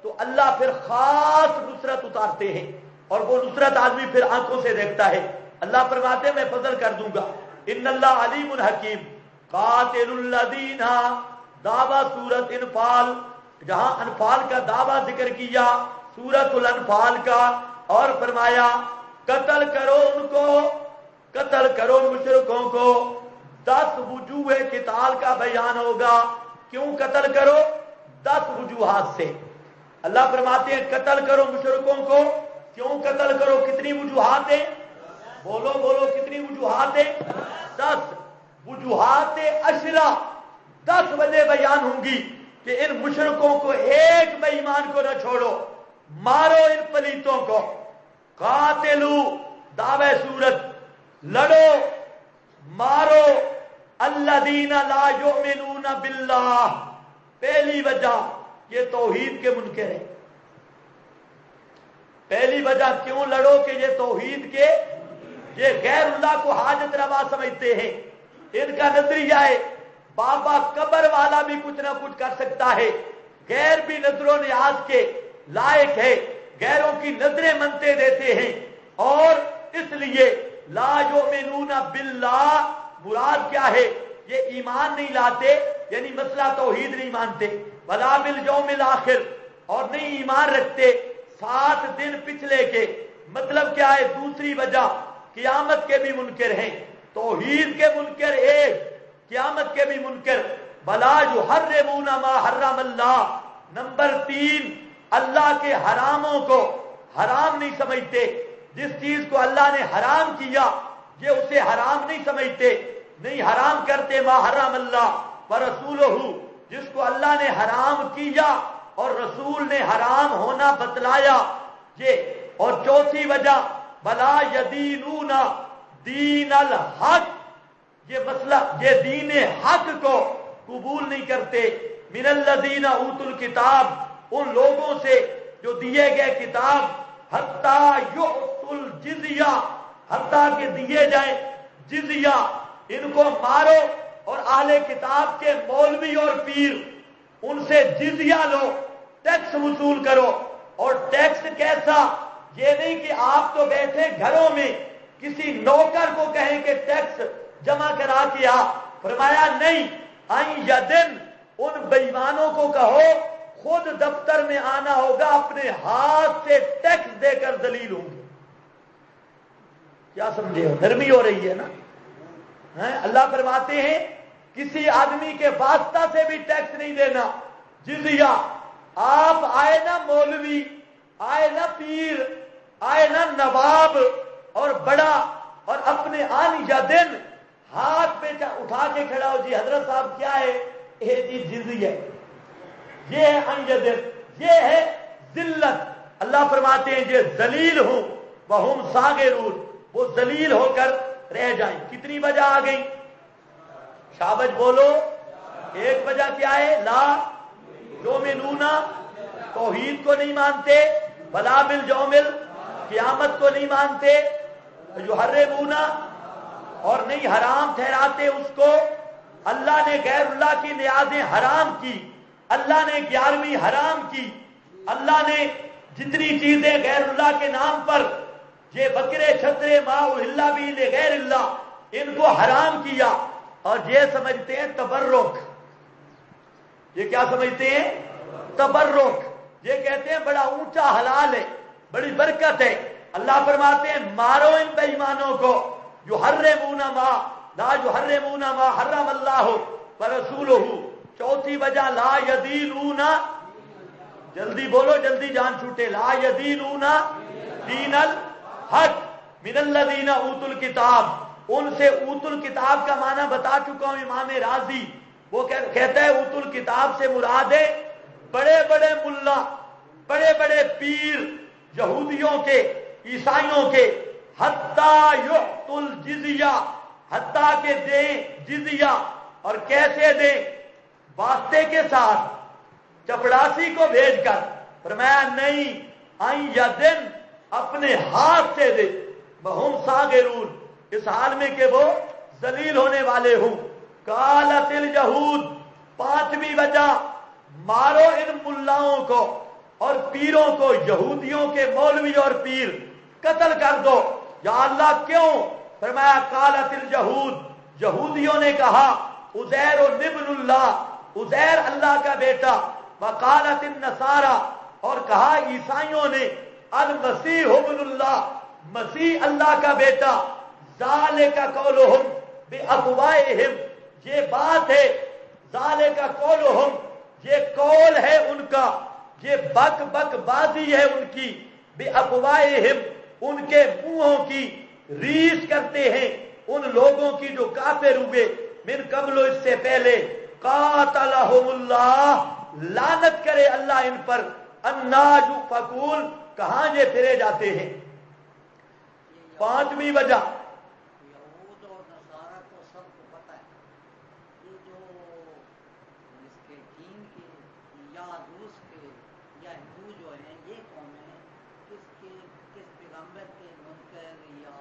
تو اللہ پھر خاص نصرت اتارتے ہیں، اور وہ نصرت آدمی پھر آنکھوں سے دیکھتا ہے. اللہ فرماتے ہیں میں فضل کر دوں گا. ان اللہ علیم الحکیم. قاتل الذین، دعویٰ سورت انفال، جہاں انفال کا دعویٰ ذکر کیا سورت الانفال کا، اور فرمایا قتل کرو ان کو، قتل کرو مشرکوں کو. 10 وجوہ قتال کا بیان ہوگا. کیوں قتل کرو؟ 10 وجوہات سے. اللہ فرماتے ہیں قتل کرو مشرکوں کو. کیوں قتل کرو؟ کتنی وجوہات ہیں؟ بولو بولو، کتنی وجوہات ہیں؟ 10 وجوہات اشرا. 10 وجہ بیان ہوں گی کہ ان مشرکوں کو، ایک بے ایمان کو نہ چھوڑو، مارو ان پلیتوں کو. قاتلو دعوی سورت، لڑو مارو الذین لا یؤمنون باللہ. پہلی وجہ یہ توحید کے منکر ہے. پہلی وجہ کیوں لڑو کہ یہ توحید کے، یہ غیر اللہ کو حاجت روا سمجھتے ہیں. ان کا نظریہ ہے بابا قبر والا بھی کچھ نہ کچھ کر سکتا ہے، غیر بھی نظر و نیاز کے لائق ہے، غیروں کی نظریں منتے دیتے ہیں. اور اس لیے لا یؤمنون باللہ مراد کیا ہے؟ یہ ایمان نہیں لاتے، یعنی مسئلہ توحید نہیں مانتے. ولا بالیوم الاخر، اور نہیں ایمان رکھتے 7 دن پچھلے کے. مطلب کیا ہے؟ دوسری وجہ قیامت کے بھی منکر ہیں. توحید کے منکر ایک، قیامت کے بھی منکر. ولا یحرمون ما حرم اللہ. نمبر 3، اللہ کے حراموں کو حرام نہیں سمجھتے. جس چیز کو اللہ نے حرام کیا یہ اسے حرام نہیں سمجھتے، نہیں حرام کرتے. ما حرم اللہ ورسولہ، جس کو اللہ نے حرام کیا اور رسول نے حرام ہونا بتلایا یہ. اور چوتھی وجہ ولا یدینون دین الحق، یہ مسئلہ یہ دین حق کو قبول نہیں کرتے. من الذین اوتوا الکتاب، ان لوگوں سے جو دیے گئے کتاب. حتیٰ یعطوا الجزیہ، حتیٰ کہ دیے جائیں جزیہ. ان کو مارو اور اہل کتاب کے مولوی اور پیر ان سے جزیہ لو، ٹیکس وصول کرو. اور ٹیکس کیسا؟ یہ نہیں کہ آپ تو بیٹھے گھروں میں کسی نوکر کو کہیں کہ ٹیکس جمع کرا کے آ. فرمایا نہیں، آئیں یا دن ان بےایمانوں کو کہو خود دفتر میں آنا ہوگا، اپنے ہاتھ سے ٹیکس دے کر ذلیل ہوں گے. کیا سمجھے ہو؟ نرمی ہو رہی ہے نا. اللہ فرماتے ہیں کسی آدمی کے واسطہ سے بھی ٹیکس نہیں دینا، جزیہ. آپ آئے نا مولوی، آئے نا پیر، آئے نا نواب اور بڑا، اور اپنے آن یا دن ہاتھ پہ اٹھا کے کھڑا ہو، جی حضرت صاحب کیا ہے؟ جی جزیہ. یہ ہے ان یا دن، یہ ہے ذلت. اللہ فرماتے ہیں یہ ذلیل ہوں وہم صاغرون، وہ ذلیل ہو کر رہ جائیں. کتنی وجہ آ گئی؟ شابج بولو. ایک وجہ کیا ہے؟ لا یؤمنون، توحید کو نہیں مانتے. ولا بالیوم، قیامت کو نہیں مانتے. یحرمون، اور نہیں حرام ٹھہراتے اس کو. اللہ نے غیر اللہ کی نیازیں حرام کی، اللہ نے 11ویں حرام کی. اللہ نے جتنی چیزیں غیر اللہ کے نام پر یہ بکرے چھترے ما اہل بھی لغیر اللہ، ان کو حرام کیا، اور یہ سمجھتے ہیں تبرک. یہ کیا سمجھتے ہیں؟ تبرک. یہ کہتے ہیں بڑا اونچا حلال ہے، بڑی برکت ہے. اللہ فرماتے ہیں مارو ان بے ایمانوں کو، یحرمون ما لا یحرمون ما حرم اللہ ورسولہ. چوتھی وجہ لا یدینون، جلدی بولو جلدی جان چھوٹے، لا یدینون دین الحق من الذین اوتوا الکتاب. ان سے اوت الکتاب کا معنی بتا چکا ہوں امام رازی. وہ کہتا ہے اوت الکتاب سے مراد ہے بڑے بڑے ملا، بڑے بڑے پیر یہودیوں کے، عیسائیوں کے. حتیٰ یعطوا الجزیہ، حتیٰ کہ دیں جزیہ. اور کیسے دیں؟ واسطے کے ساتھ، چپڑاسی کو بھیج کر. فرمایا نہیں، آئیں یا دن اپنے ہاتھ سے دے. وہم صاغرون، اس حال میں کہ وہ ذلیل ہونے والے ہوں. قالت الیہود، پانچویں وجہ مارو ان ملاؤں کو اور پیروں کو، یہودیوں کے مولوی اور پیر قتل کر دو. یا اللہ کیوں؟ فرمایا قالت الیہود، یہودیوں نے کہا عزیر ابن اللہ، عزیر اللہ کا بیٹا. وقالت النصارى، اور کہا عیسائیوں نے المسیح ابن اللہ، مسیح اللہ کا بیٹا. ذالک قولہم بافواہہم، یہ بات ہے. ذالک قولہم، یہ قول ہے ان کا، یہ بک بک بازی ہے ان کی. بافواہہم، ان کے منہوں کی. ریس کرتے ہیں ان لوگوں کی جو کافر ہوئے. من قبل، اس سے پہلے. قاتلہم اللہ، لعنت کرے اللہ ان پر. انا یؤفکون، کہاں یہ پھرے جاتے ہیں. پانچویں وجہ، یہود اور نصارہ کو سب کو پتہ ہے یہ جو اس کے دین کے یا روس کے یا ہندو جو ہیں یہ قوم ہیں کس پیغمبر کے منکر یا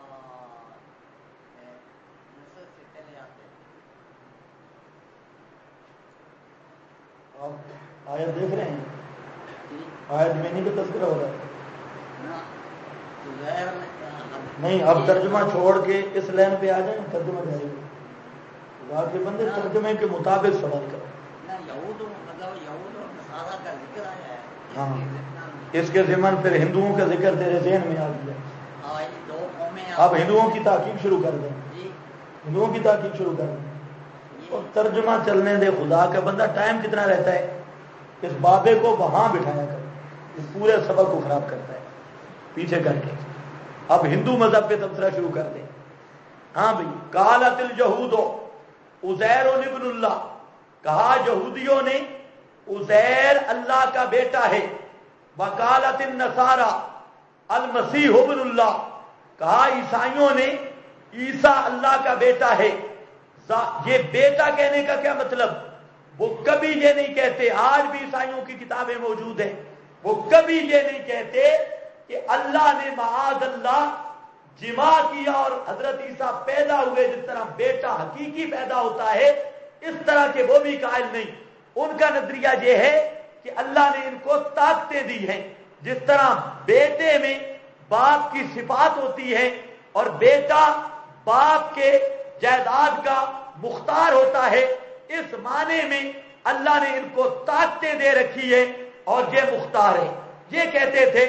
نسل سے چلے آتے ہیں. آپ آیت دیکھ رہے ہیں؟ آیت میں نہیں تو تذکرہ ہو رہا ہے نہیں. اب ترجمہ چھوڑ کے اس لائن پہ آ جائیں، ترجمہ جائے گا. خدا کے بندے ترجمے کے مطابق سوال کرو. ہاں، اس کے ضمن پھر ہندوؤں کا ذکر تیرے ذہن میں آ گیا. اب ہندوؤں کی تحقیق شروع کر دیں، ہندوؤں کی تحقیق شروع کر دیں اور ترجمہ چلنے دے. خدا کا بندہ ٹائم کتنا رہتا ہے؟ اس بابے کو وہاں بٹھایا کر، اس پورے سبق کو خراب کرتا ہے پیچھے کر کے. اب ہندو مذہب پہ تبصرہ شروع کر دیں. ہاں بھائی، قالت الیہود عزیر ابن اللہ، کہا یہودیوں نے عزیر اللہ کا بیٹا ہے. وقالت النصارى المسیح ابن اللہ، کہا عیسائیوں نے عیسیٰ اللہ کا بیٹا ہے. یہ بیٹا کہنے کا کیا مطلب؟ وہ کبھی یہ نہیں کہتے، آج بھی عیسائیوں کی کتابیں موجود ہیں، وہ کبھی یہ نہیں کہتے کہ اللہ نے معاذ اللہ جمع کیا اور حضرت عیسیٰ پیدا ہوئے. جس طرح بیٹا حقیقی پیدا ہوتا ہے اس طرح کے وہ بھی قائل نہیں. ان کا نظریہ یہ ہے کہ اللہ نے ان کو طاقتیں دی ہیں. جس طرح بیٹے میں باپ کی صفات ہوتی ہے اور بیٹا باپ کے جائیداد کا مختار ہوتا ہے، اس معنی میں اللہ نے ان کو طاقتیں دے رکھی ہے اور یہ مختار ہے. یہ کہتے تھے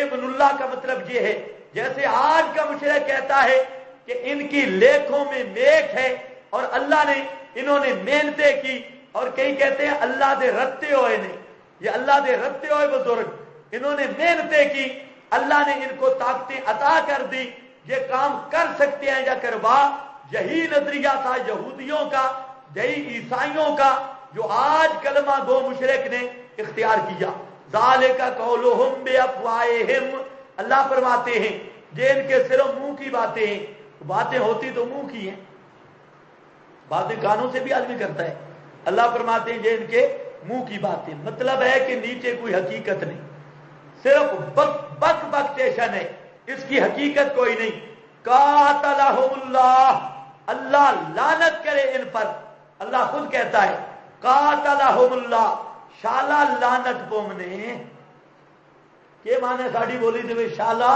ابن اللہ کا مطلب یہ ہے، جیسے آج کا مشرک کہتا ہے کہ ان کی لیکھوں میں میک ہے اور اللہ نے انہوں نے محنتیں کی. اور کئی کہتے ہیں اللہ دے رتے ہوئے نے، یہ اللہ دے رتے ہوئے بزرگ، انہوں نے محنتیں کی، اللہ نے ان کو طاقتیں عطا کر دی، یہ کام کر سکتے ہیں یا کروا. یہی نظریہ تھا یہودیوں کا، یہی عیسائیوں کا، جو آج کلمہ گو مشرک نے اختیار کیا. ذالک قولہم بافواہہم، اللہ فرماتے ہیں یہ ان کے صرف منہ کی باتیں ہیں. باتیں ہوتی تو منہ کی ہیں، باتیں کانوں سے بھی آدمی کرتا ہے. اللہ فرماتے ہیں یہ ان کے منہ کی باتیں. مطلب ہے کہ نیچے کوئی حقیقت نہیں، صرف بک بکٹیشن ہے، اس کی حقیقت کوئی نہیں. قاتلہم اللہ، اللہ لعنت کرے ان پر. اللہ خود کہتا ہے قاتلہم اللہ، شالا لعنت پومنے کے معنی ساڑی بولی تھی شالا.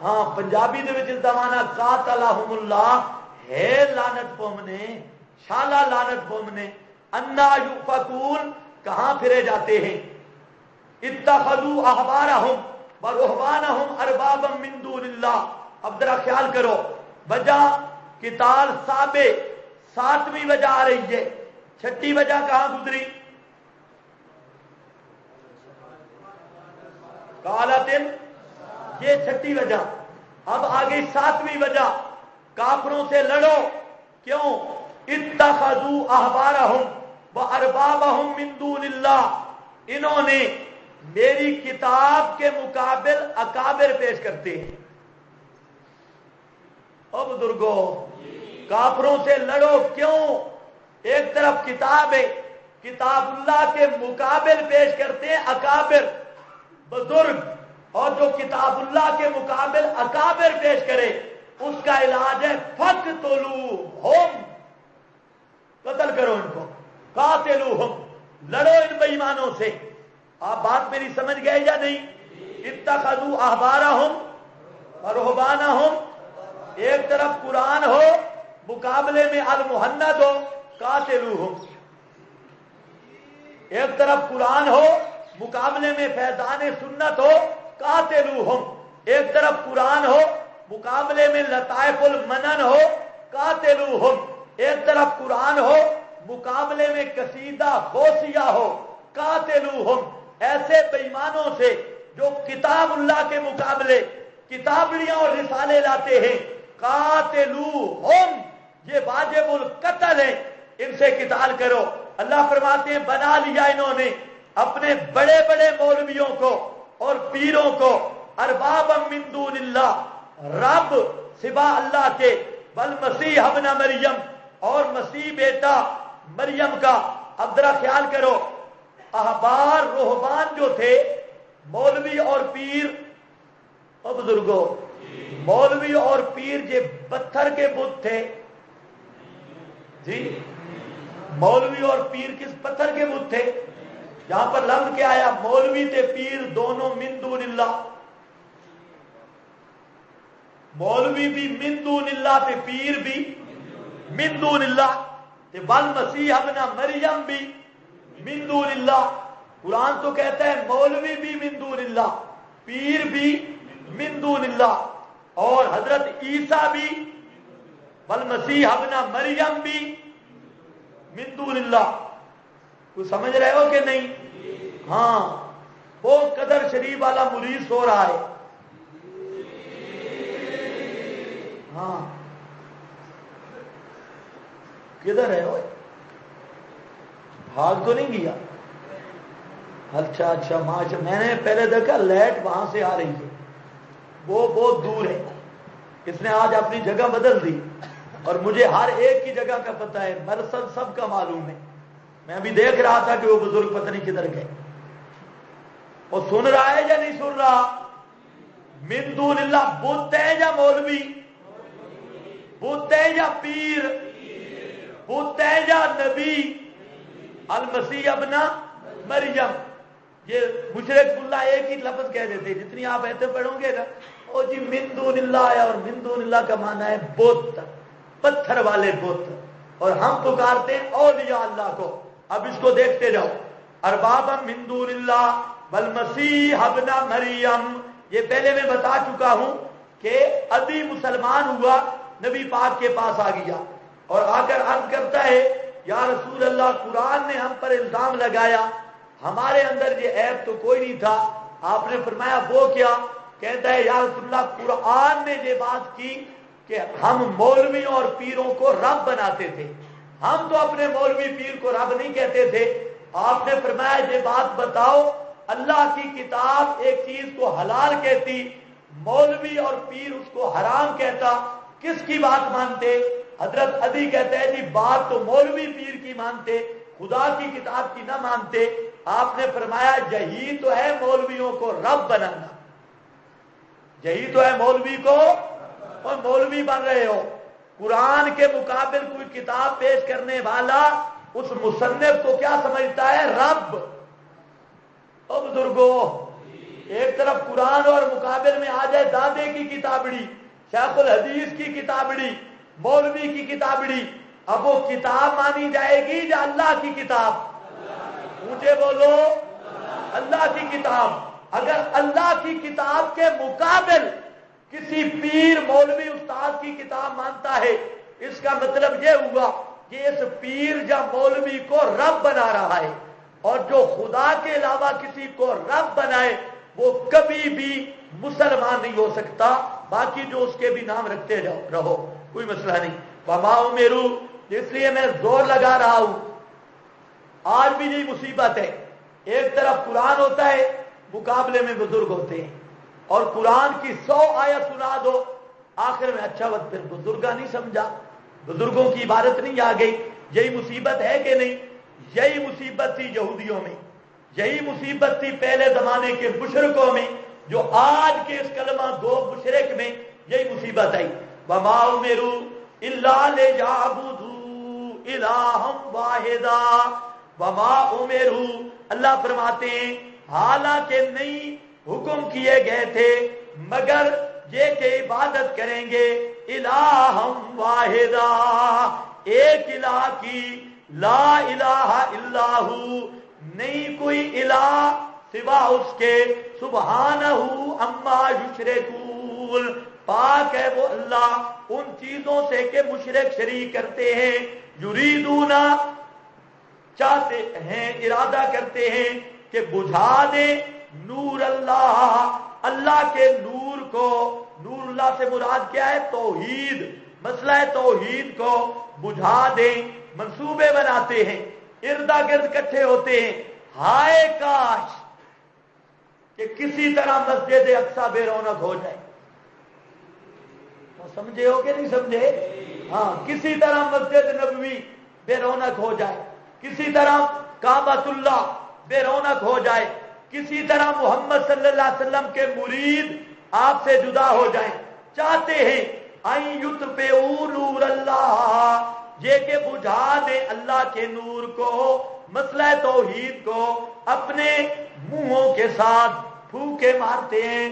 ہاں پنجابی دے وچ دوانا قاتلہم اللہ ہے لعنت پومنے شالا لعنت پومنے انا یؤفکون کہاں پھرے جاتے ہیں اتخذوا احبارہم ورہبانہم اربابا من دون اللہ. اب ذرا خیال کرو وجہ قتال سابے 7ویں وجہ آ رہی ہے, 6ٹھی وجہ کہاں گزری؟ قالتن, یہ 6ٹھی وجہ. اب آگے 7ویں وجہ, کافروں سے لڑو. کیوں؟ اتخذوا احبارہم واربابہم من دون اللہ, انہوں نے میری کتاب کے مقابل اکابر پیش کرتے ہیں. او بزرگو کافروں سے لڑو. کیوں؟ ایک طرف کتاب ہے, کتاب اللہ کے مقابل پیش کرتے ہیں اکابر بزرگ, اور جو کتاب اللہ کے مقابل اکابر پیش کرے اس کا علاج ہے فقتلوہم, قتل کرو ان کو. قاتلوہم, لڑو ان بے ایمانوں سے. آپ بات میری سمجھ گئے یا نہیں؟ اتخذوا احبارہم ورہبانہم, ایک طرف قرآن ہو مقابلے میں المحند ہو قاتلوہم, ایک طرف قرآن ہو مقابلے میں فیضان سنت ہو قاتلوہم, ایک طرف قرآن ہو مقابلے میں لطائف المنن ہو قاتلوہم, ایک طرف قرآن ہو مقابلے میں قصیدہ غوثیہ ہو قاتلوہم. ایسے بے ایمانوں سے جو کتاب اللہ کے مقابلے کتابڑیاں اور رسالے لاتے ہیں, قاتلوہم, یہ واجب القتل ہے, ان سے قتال کرو. اللہ فرماتے ہیں بنا لیا انہوں نے اپنے بڑے بڑے مولویوں کو اور پیروں کو اربابا من دون اللہ, رب سوا اللہ کے, والمسیح ابن مریم, اور مسیح بیٹا مریم کا. اب ذرا خیال کرو احبار رہبان جو تھے مولوی اور پیر, اور بزرگوں مولوی اور پیر یہ پتھر کے بت تھے جی. مولوی اور پیر کس پتھر کے بت تھے؟ یہاں پر لفظ کیا آیا؟ مولوی تے پیر دونوں من دون اللہ. مولوی بھی من دون اللہ تے پیر بھی من دون اللہ, تے والمسیح ابن مریم بھی من دون اللہ. قرآن تو کہتا ہے مولوی بھی من دون اللہ, پیر بھی من دون اللہ, اور حضرت عیسیٰ بھی والمسیح ابن مریم بھی من دون اللہ. کوئی سمجھ رہے ہو کہ نہیں؟ ہاں, وہ قدر شریف والا مرید سو رہا ہے. ہاں کدھر ہے وہ؟ بھاگ تو نہیں گیا؟ اچھا اچھا ماشاء, میں نے پہلے دیکھا لائٹ وہاں سے آ رہی ہے, وہ بہت دور ہے. اس نے آج اپنی جگہ بدل دی, اور مجھے ہر ایک کی جگہ کا پتہ ہے, مرسل سب کا معلوم ہے. میں بھی دیکھ رہا تھا کہ وہ بزرگ پتہ نہیں کدھر گئے. وہ سن رہا ہے یا نہیں سن رہا؟ من دون اللہ بت ہے یا مولوی؟ بت ہے یا پیر؟ بت ہے یا نبی؟ المسیح ابن مریم. یہ مشرک اللہ ایک ہی لفظ کہہ دیتے, جتنی آپ ایسے پڑھو گے نا, او جی من دون اللہ ہے, اور من دون اللہ کا معنی ہے بت, پتھر والے بت, اور ہم پکارتے ہیں اولیاء اللہ کو. اب اس کو دیکھتے جاؤ, اربابا من دون اللہ والمسیح ابن مریم. یہ پہلے میں بتا چکا ہوں کہ ابھی مسلمان ہوا, نبی پاک کے پاس آ گیا اور آ کر عرض کرتا ہے یا رسول اللہ, قرآن نے ہم پر الزام لگایا, ہمارے اندر یہ عیب تو کوئی نہیں تھا. آپ نے فرمایا وہ کیا؟ کہتا ہے یا رسول اللہ, قرآن نے یہ بات کی کہ ہم مولویوں اور پیروں کو رب بناتے تھے, ہم تو اپنے مولوی پیر کو رب نہیں کہتے تھے. آپ نے فرمایا یہ بات بتاؤ, اللہ کی کتاب ایک چیز کو حلال کہتی, مولوی اور پیر اس کو حرام کہتا, کس کی بات مانتے؟ حضرت علی کہتے ہیں جی بات تو مولوی پیر کی مانتے, خدا کی کتاب کی نہ مانتے. آپ نے فرمایا یہی تو ہے مولویوں کو رب بنانا, یہی تو ہے مولوی کو, اور مولوی بن رہے ہو. قرآن کے مقابل کوئی کتاب پیش کرنے والا اس مصنف کو کیا سمجھتا ہے؟ رب. او بزرگو, ایک طرف قرآن اور مقابل میں آ جائے دادے کی کتابڑی، شیخ الحدیث کی کتابڑی، مولوی کی کتابڑی، اب وہ کتاب مانی جائے گی یا اللہ کی کتاب؟ مجھے بولو، اللہ کی کتاب۔ اگر اللہ کی کتاب کے مقابل کسی پیر مولوی استاد کی کتاب مانتا ہے، اس کا مطلب یہ ہوا کہ اس پیر یا مولوی کو رب بنا رہا ہے، اور جو خدا کے علاوہ کسی کو رب بنائے وہ کبھی بھی مسلمان نہیں ہو سکتا۔ باقی جو اس کے بھی نام رکھتے رہو، کوئی مسئلہ نہیں۔ وما امروا، اس لیے میں زور لگا رہا ہوں، آج بھی یہی مصیبت ہے، ایک طرف قرآن ہوتا ہے، مقابلے میں بزرگ ہوتے ہیں، اور قرآن کی 100 آیت سنا دو، آخر میں اچھا وقت پھر بزرگا نہیں سمجھا، بزرگوں کی عبادت نہیں آ گئی۔ یہی مصیبت ہے کہ نہیں؟ یہی مصیبت تھی یہودیوں میں، یہی مصیبت تھی پہلے زمانے کے مشرکوں میں، جو آج کے اس کلمہ گو مشرک میں یہی مصیبت آئی۔ وما امروا الا لیعبدوا الہا واحدا، وما امروا، اللہ فرماتے ہیں حالانکہ نہیں حکم کیے گئے تھے مگر یہ کہ عبادت کریں گے الہا واحدا، ایک الہ کی، لا الہ الا ہو، نہیں کوئی الہ سوا اس کے، سبحانہ عما یشرکون، پاک ہے وہ اللہ ان چیزوں سے کہ مشرک شریک کرتے ہیں، یریدون چاہتے ہیں، ارادہ کرتے ہیں کہ بجھا دیں نور اللہ، اللہ کے نور کو۔ نور اللہ سے مراد کیا ہے؟ توحید، مسئلہ توحید کو بجھا دیں، منصوبے بناتے ہیں، اردا گرد اکٹھے ہوتے ہیں، ہائے کاش کہ کسی طرح مسجد اقصی بے رونق ہو جائے۔ تو سمجھے ہو کہ نہیں سمجھے؟ ہاں، کسی طرح مسجد نبوی بے رونق ہو جائے، کسی طرح کعبۃ اللہ بے رونق ہو جائے، کسی طرح محمد صلی اللہ علیہ وسلم کے مرید آپ سے جدا ہو جائیں، چاہتے ہیں ان یطفئوا نور اللہ، یہ کہ بجھا دیں اللہ کے نور کو، مسئلہ توحید کو، اپنے منہوں کے ساتھ پھونکے مارتے ہیں،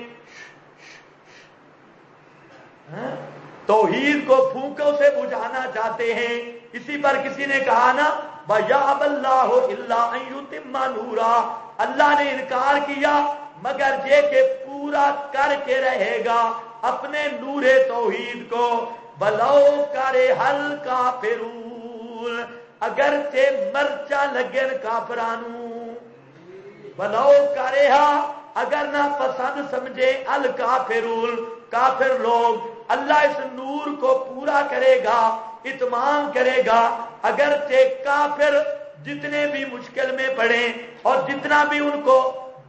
توحید کو پھونکوں سے بجھانا چاہتے ہیں۔ اسی پر کسی نے کہا نا وَيَأْبَى اللَّهُ إِلَّا أَن يُتِمَّ نُورَهُ، اللہ نے انکار کیا مگر یہ کہ پورا کر کے رہے گا اپنے نور توحید کو، وَلَوْ كَرِهَ الْكَافِرُونَ، اگرچہ مرچا لگن کافرانو، وَلَوْ كَرِهَ، اگر نہ پسند سمجھے الکافرون، کافر لوگ، اللہ اس نور کو پورا کرے گا، اتمام کرے گا، اگرچہ کافر جتنے بھی مشکل میں پڑیں اور جتنا بھی ان کو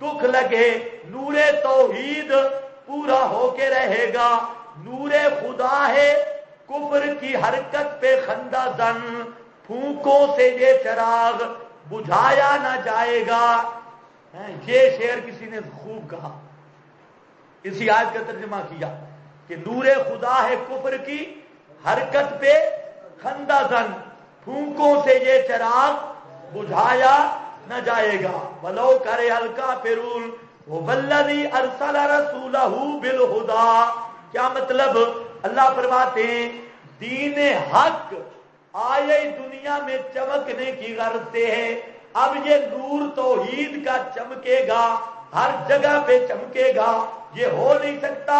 دکھ لگے، نور توحید پورا ہو کے رہے گا۔ نور خدا ہے کفر کی حرکت پہ خندہ زن، پھونکوں سے یہ چراغ بجھایا نہ جائے گا۔ یہ شعر کسی نے خوب کہا، اسی آیت کا ترجمہ کیا کہ نور خدا ہے کفر کی حرکت پہ خندہ زن، پھونکوں سے یہ چراغ بجھایا نہ جائے گا۔ وَلَوْ كَرِهَ الْكَافِرُونَ وَهُوَ الَّذِي أَرْسَلَ رَسُولَهُ بِالْهُدَىٰ، کیا مطلب؟ اللہ فرماتے ہیں دین حق آئے دنیا میں چمکنے کی غرض سے ہے، اب یہ نور توحید کا چمکے گا، ہر جگہ پہ چمکے گا، یہ ہو نہیں سکتا،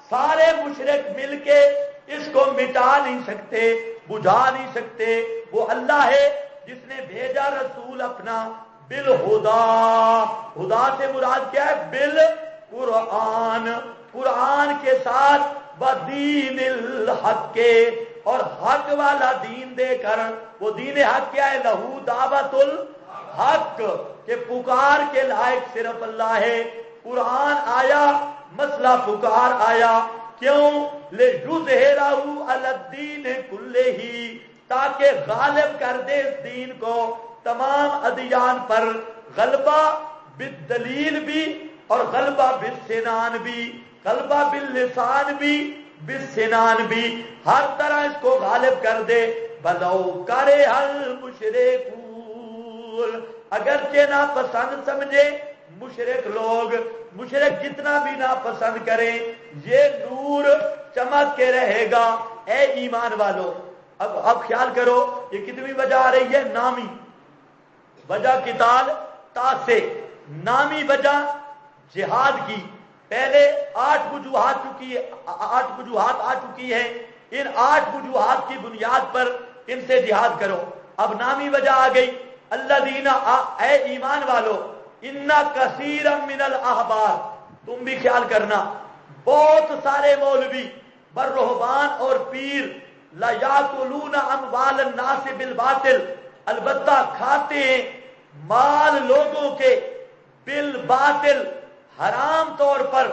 سارے مشرک مل کے اس کو مٹا نہیں سکتے، بجھا نہیں سکتے۔ وہ اللہ ہے جس نے بھیجا رسول اپنا بالہدا، ہدا سے مراد کیا ہے؟ بالقرآن، قرآن کے ساتھ بدین الحق کے، اور حق والا دین دے کر، وہ دین حق کیا ہے؟ لہو دعوت الحق، کہ پکار کے لائق صرف اللہ ہے۔ قرآن آیا، مسئلہ پکار آیا، کیوں؟ لِيُظْهِرَهُ عَلَى الدِّينِ كُلِّهِ، تاکہ غالب کر دے اس دین کو تمام ادیان پر، غلبہ بالدلیل بھی اور غلبہ بالسنان بھی، غلبہ باللسان بھی بالسنان بھی، ہر طرح اس کو غالب کر دے۔ وَلَوْ كَرِهَ الْمُشْرِكُونَ، اگرچہ ناپسند سمجھے مشرک لوگ، مشرک جتنا بھی ناپسند کریں یہ نور چمک کے رہے گا اے ایمان والو. اب خیال کرو یہ کتنی وجہ آ رہی ہے؟ نامی وجہ قتال تا سے، نامی وجہ جہاد کی. پہلے 8 وجوہات آ چکی ہے. ان 8 وجوہات کی بنیاد پر ان سے جہاد کرو. اب نامی وجہ آ گئی الذین، اے ایمان والو ان کثیرا من الاحبار، تم بھی خیال کرنا بہت سارے مولوی برہبان اور پیر لا یاکلون اموال الناس بالباطل، البتہ کھاتے ہیں مال لوگوں کے بالباطل حرام طور پر،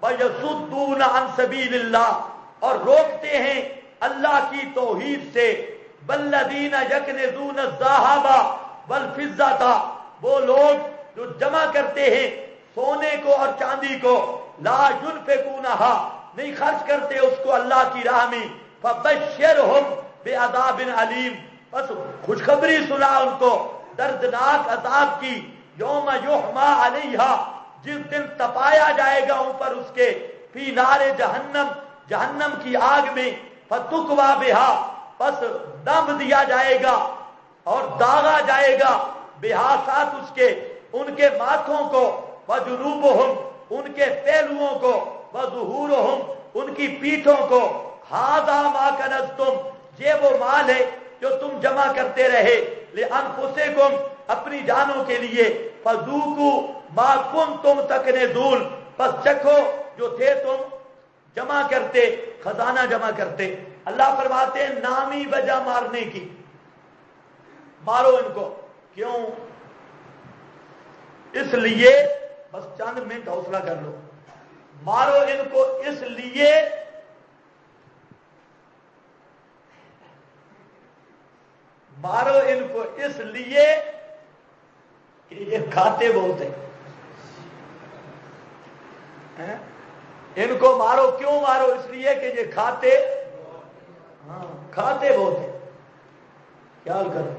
وَيَصُدُّونَ عَن سَبِيلِ اللَّهِ، اور روکتے ہیں اللہ کی توحید سے. وَالَّذِينَ يَكْنِزُونَ الذَّهَبَ وَالْفِضَّةَ، وہ لوگ جو جمع کرتے ہیں سونے کو اور چاندی کو، لا ينفقونها، نہیں خرچ کرتے اس کو اللہ کی راہ میں. فَبَشِّرْهُمْ بِعَذَابٍ عَلِيمٍ، بس خوشخبری سنا ان کو دردناک عذاب کی. یوم یحمى علیہا، جس دن تپایا جائے گا اوپر اس کے، فی نار جہنم، جہنم کی آگ میں، فتکوی بہا، پس دم دیا جائے گا اور داغا جائے گا، بہا ساتھ اس کے، ان کے ماتھوں کو، وجنوبہم، ان کے پہلوؤں کو، وظہورہم، ان کی پیٹھوں کو. ھذا ما کنزتم، یہ وہ مال ہے جو تم جمع کرتے رہے، لانفسکم، اپنی جانوں کے لیے، فذوقوا ما کنتم تکنزون، پس چکھو جو تھے تم جمع کرتے، خزانہ جمع کرتے. اللہ فرماتے ہیں نامی وجہ مارنے کی، مارو ان کو. کیوں؟ اس لیے، بس چند منٹ حوصلہ کر لو، مارو ان کو اس لیے مارو ان کو اس لیے کہ یہ کھاتے بہت ہیں. ان کو مارو، کیوں مارو؟ اس لیے کہ یہ کھاتے بہت ہیں. خیال کرو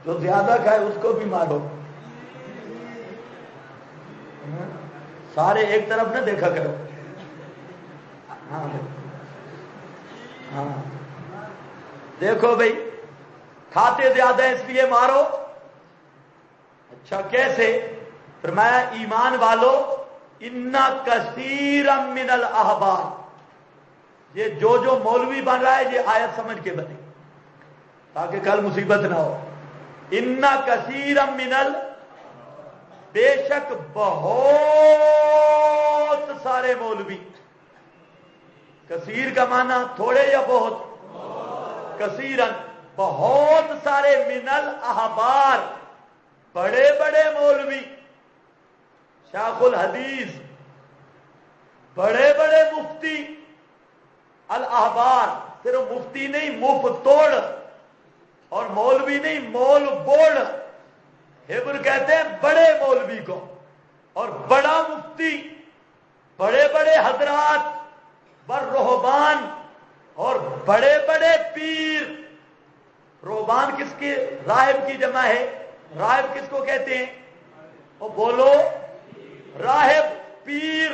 جو زیادہ کھائے اس کو بھی مارو. سارے ایک طرف نہ دیکھا کرو. ہاں دیکھو بھائی، کھاتے زیادہ ہیں اس لیے مارو. اچھا کیسے؟ فرمایا ایمان والو ان کثیرا من الاحبار، یہ جو مولوی بن رہا ہے یہ آیت سمجھ کے بنے تاکہ کل مصیبت نہ ہو. ان کثیرا من بے شک بہت سارے مولوی. کثیر کا معنی تھوڑے یا بہت؟ کثیرن، بہت سارے، من الاحبار، بڑے بڑے مولوی، شیخ الحدیث، بڑے بڑے مفتی. الاحبار صرف مفتی نہیں، مف توڑ، اور مولوی نہیں، مول بوڑ. ہبر کہتے ہیں بڑے مولوی کو، اور بڑا مفتی، بڑے بڑے حضرات، والرہبان، اور بڑے بڑے پیر. روحبان کس کے؟ راہب کی جمع ہے. راہب کس کو کہتے ہیں؟ وہ بولو، راہب، پیر،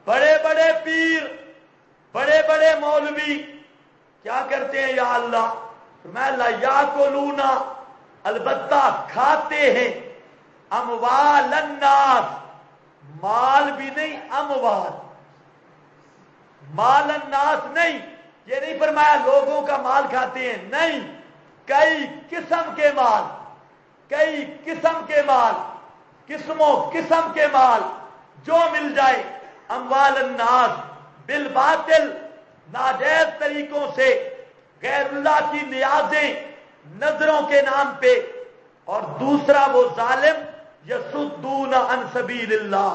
بڑے بڑے پیر، بڑے بڑے مولوی کیا کرتے ہیں یا اللہ؟ میں لا یاکلون، البتہ کھاتے ہیں، اموال الناس، مال بھی نہیں، اموال، مال الناس نہیں. یہ نہیں فرمایا لوگوں کا مال کھاتے ہیں، نہیں، کئی قسم کے مال، کئی قسم کے مال، قسموں قسم کے مال جو مل جائے. اموال الناس بالباطل، ناجائز طریقوں سے، غیر اللہ کی نیازیں، نظروں کے نام پہ. اور دوسرا وہ ظالم یصدون عن سبیل اللہ،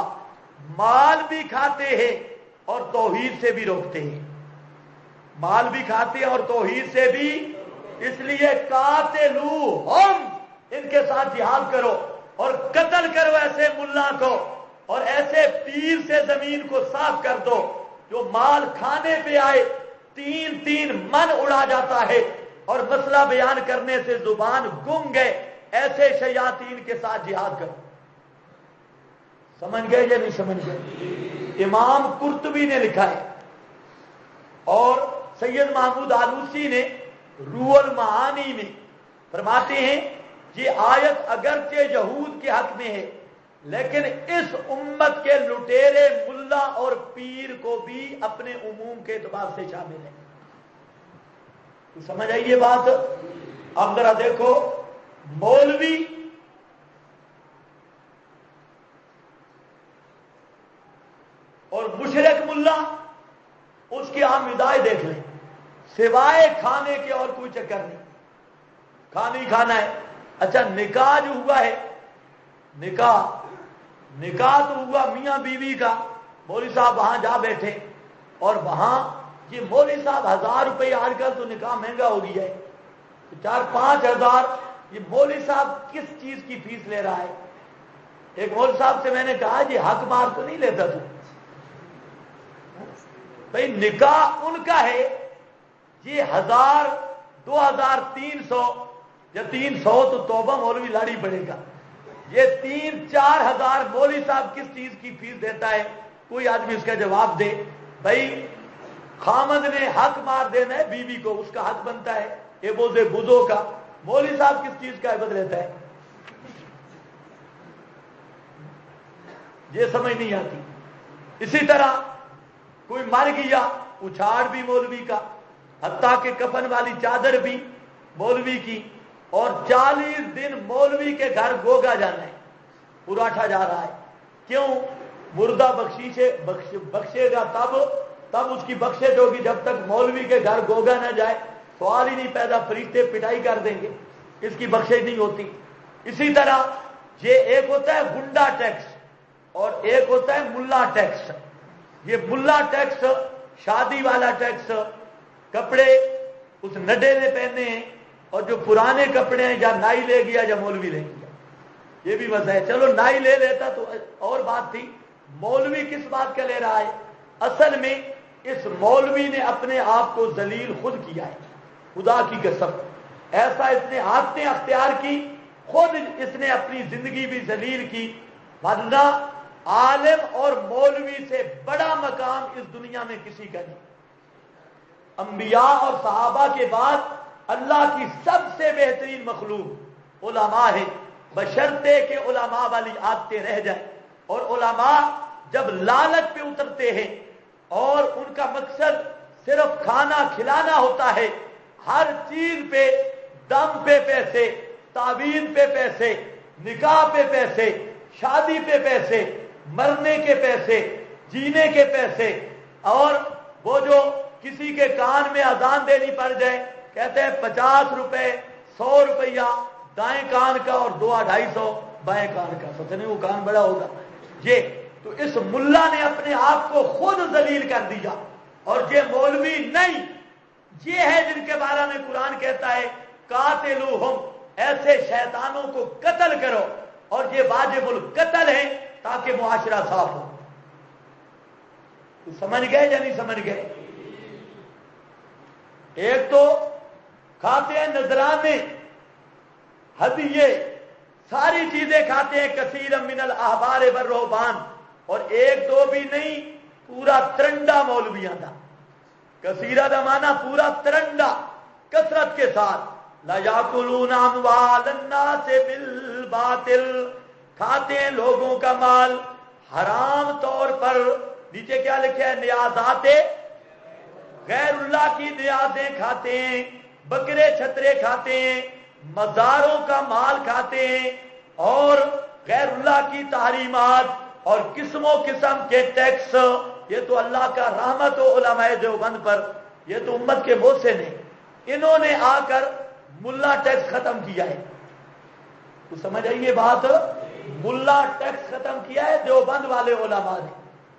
مال بھی کھاتے ہیں اور توحید سے بھی روکتے ہیں. مال بھی کھاتے ہیں اور توحید سے بھی. اس لیے قاتلوہم، ان کے ساتھ جہاد کرو اور قتل کرو ایسے ملا کو اور ایسے پیر سے زمین کو صاف کر دو جو مال کھانے پہ آئے 3 من اڑا جاتا ہے اور مسئلہ بیان کرنے سے زبان گم گئے. ایسے شیاطین کے ساتھ جہاد کرو. سمجھ گئے یا نہیں سمجھ گئے؟ امام قرطبی نے لکھا ہے اور سید محمود آلوسی نے روح المعانی میں فرماتے ہیں یہ آیت اگرچہ یہود کے حق میں ہے لیکن اس امت کے لٹیرے ملا اور پیر کو بھی اپنے عموم کے اعتبار سے شامل ہے. تو سمجھ آئی یہ بات؟ اب ذرا دیکھو، مولوی اور مشرک ملا، اس کی عام ندائیں دیکھ لیں، سوائے کھانے کے اور کوئی چکر نہیں، کھانا ہی کھانا ہے. اچھا نکاح جو ہوا ہے، نکاح تو ہوا میاں بیوی کا، مولوی صاحب وہاں جا بیٹھے اور وہاں یہ مولوی صاحب 1000 روپے، آج کل تو نکاح مہنگا ہو گیا ہے، 4-5 ہزار. یہ مولوی صاحب کس چیز کی فیس لے رہا ہے؟ ایک مولوی صاحب سے میں نے کہا یہ حق مار تو نہیں لیتا تو؟ بھائی نکاح ان کا ہے، یہ 1000 2000 300 یا 300 تو توبہ مولوی لاڑی پڑے گا. یہ 3-4 ہزار مولوی صاحب کس چیز کی فیس دیتا ہے؟ کوئی آدمی اس کا جواب دے. بھائی خامد نے حق مار دینا ہے بیوی کو، اس کا حق بنتا ہے ایبوز بدو کا. مولوی صاحب کس چیز کا عبد لیتا ہے؟ یہ سمجھ نہیں آتی. اسی طرح کوئی مر گیا، اچھاڑ بھی مولوی کا، حتیٰ کہ کفن والی چادر بھی مولوی کی، اور 40 دن مولوی کے گھر گوگا جانا ہے، پراٹھا جا رہا ہے. کیوں؟ مردہ بخشے گا تب اس کی بخشش ہوگی، جب تک مولوی کے گھر گوگا نہ جائے سوال ہی نہیں پیدا، فرشتے پٹائی کر دیں گے، اس کی بخشش نہیں ہوتی. اسی طرح یہ ایک ہوتا ہے گنڈا ٹیکس اور ایک ہوتا ہے ملا ٹیکس. یہ ملا ٹیکس شادی والا ٹیکس، کپڑے اس نڈے نے پہنے ہیں اور جو پرانے کپڑے ہیں یا نائی لے گیا یا مولوی لے گیا. یہ بھی مسئلہ ہے. چلو نائی لے لیتا تو اور بات تھی، مولوی کس بات کا لے رہا ہے؟ اصل میں اس مولوی نے اپنے آپ کو ذلیل خود کیا ہے، خدا کی قسم. ایسا اس نے عادتیں اختیار کی، خود اس نے اپنی زندگی بھی ذلیل کی. ورنہ عالم اور مولوی سے بڑا مقام اس دنیا میں کسی کا نہیں. انبیاء اور صحابہ کے بعد اللہ کی سب سے بہترین مخلوق علماء ہے، بشرطے کہ علماء والی عادتیں رہ جائیں. اور علماء جب لالچ پہ اترتے ہیں اور ان کا مقصد صرف کھانا کھلانا ہوتا ہے، ہر چیز پہ، دم پہ پیسے، تعویذ پہ پیسے، نکاح پہ پیسے، شادی پہ پیسے، مرنے کے پیسے، جینے کے پیسے، اور وہ جو کسی کے کان میں اذان دینی پڑ جائے کہتے ہیں 50 روپے 100 روپیہ دائیں کان کا اور 200-250 بائیں کان کا. پتہ نہیں وہ کان بڑا ہوگا. یہ تو اس ملا نے اپنے آپ کو خود ذلیل کر دیا. اور یہ مولوی نہیں، یہ ہے جن کے بارے میں قرآن کہتا ہے قاتلوہم، ایسے شیطانوں کو قتل کرو. اور یہ واجب القتل ہے تاکہ معاشرہ صاف ہو. تو سمجھ گئے یا نہیں سمجھ گئے؟ ایک تو کھاتے ہیں نذرانے، ہدیے، ساری چیزیں کھاتے ہیں کثیر من الاحبار والرہبان، اور ایک دو بھی نہیں، پورا ترنڈا مولویاں دا. کثیرہ دا معنی پورا ترنڈا، کثرت کے ساتھ. لا یاکلون اموال الناس بالباطل، کھاتے ہیں لوگوں کا مال حرام طور پر. نیچے کیا لکھا ہے؟ نیازات غیر اللہ کی نیازیں کھاتے ہیں، بکرے چھترے کھاتے ہیں، مزاروں کا مال کھاتے ہیں، اور غیر اللہ کی تحریمات اور قسم و قسم کے ٹیکس. یہ تو اللہ کا رحمت و علماء دیوبند پر، یہ تو امت کے محسن ہیں. انہوں نے آ کر ملا ٹیکس ختم کیا ہے. تو سمجھ آئیے بات، ملا ٹیکس ختم کیا ہے دیوبند والے علماء نے،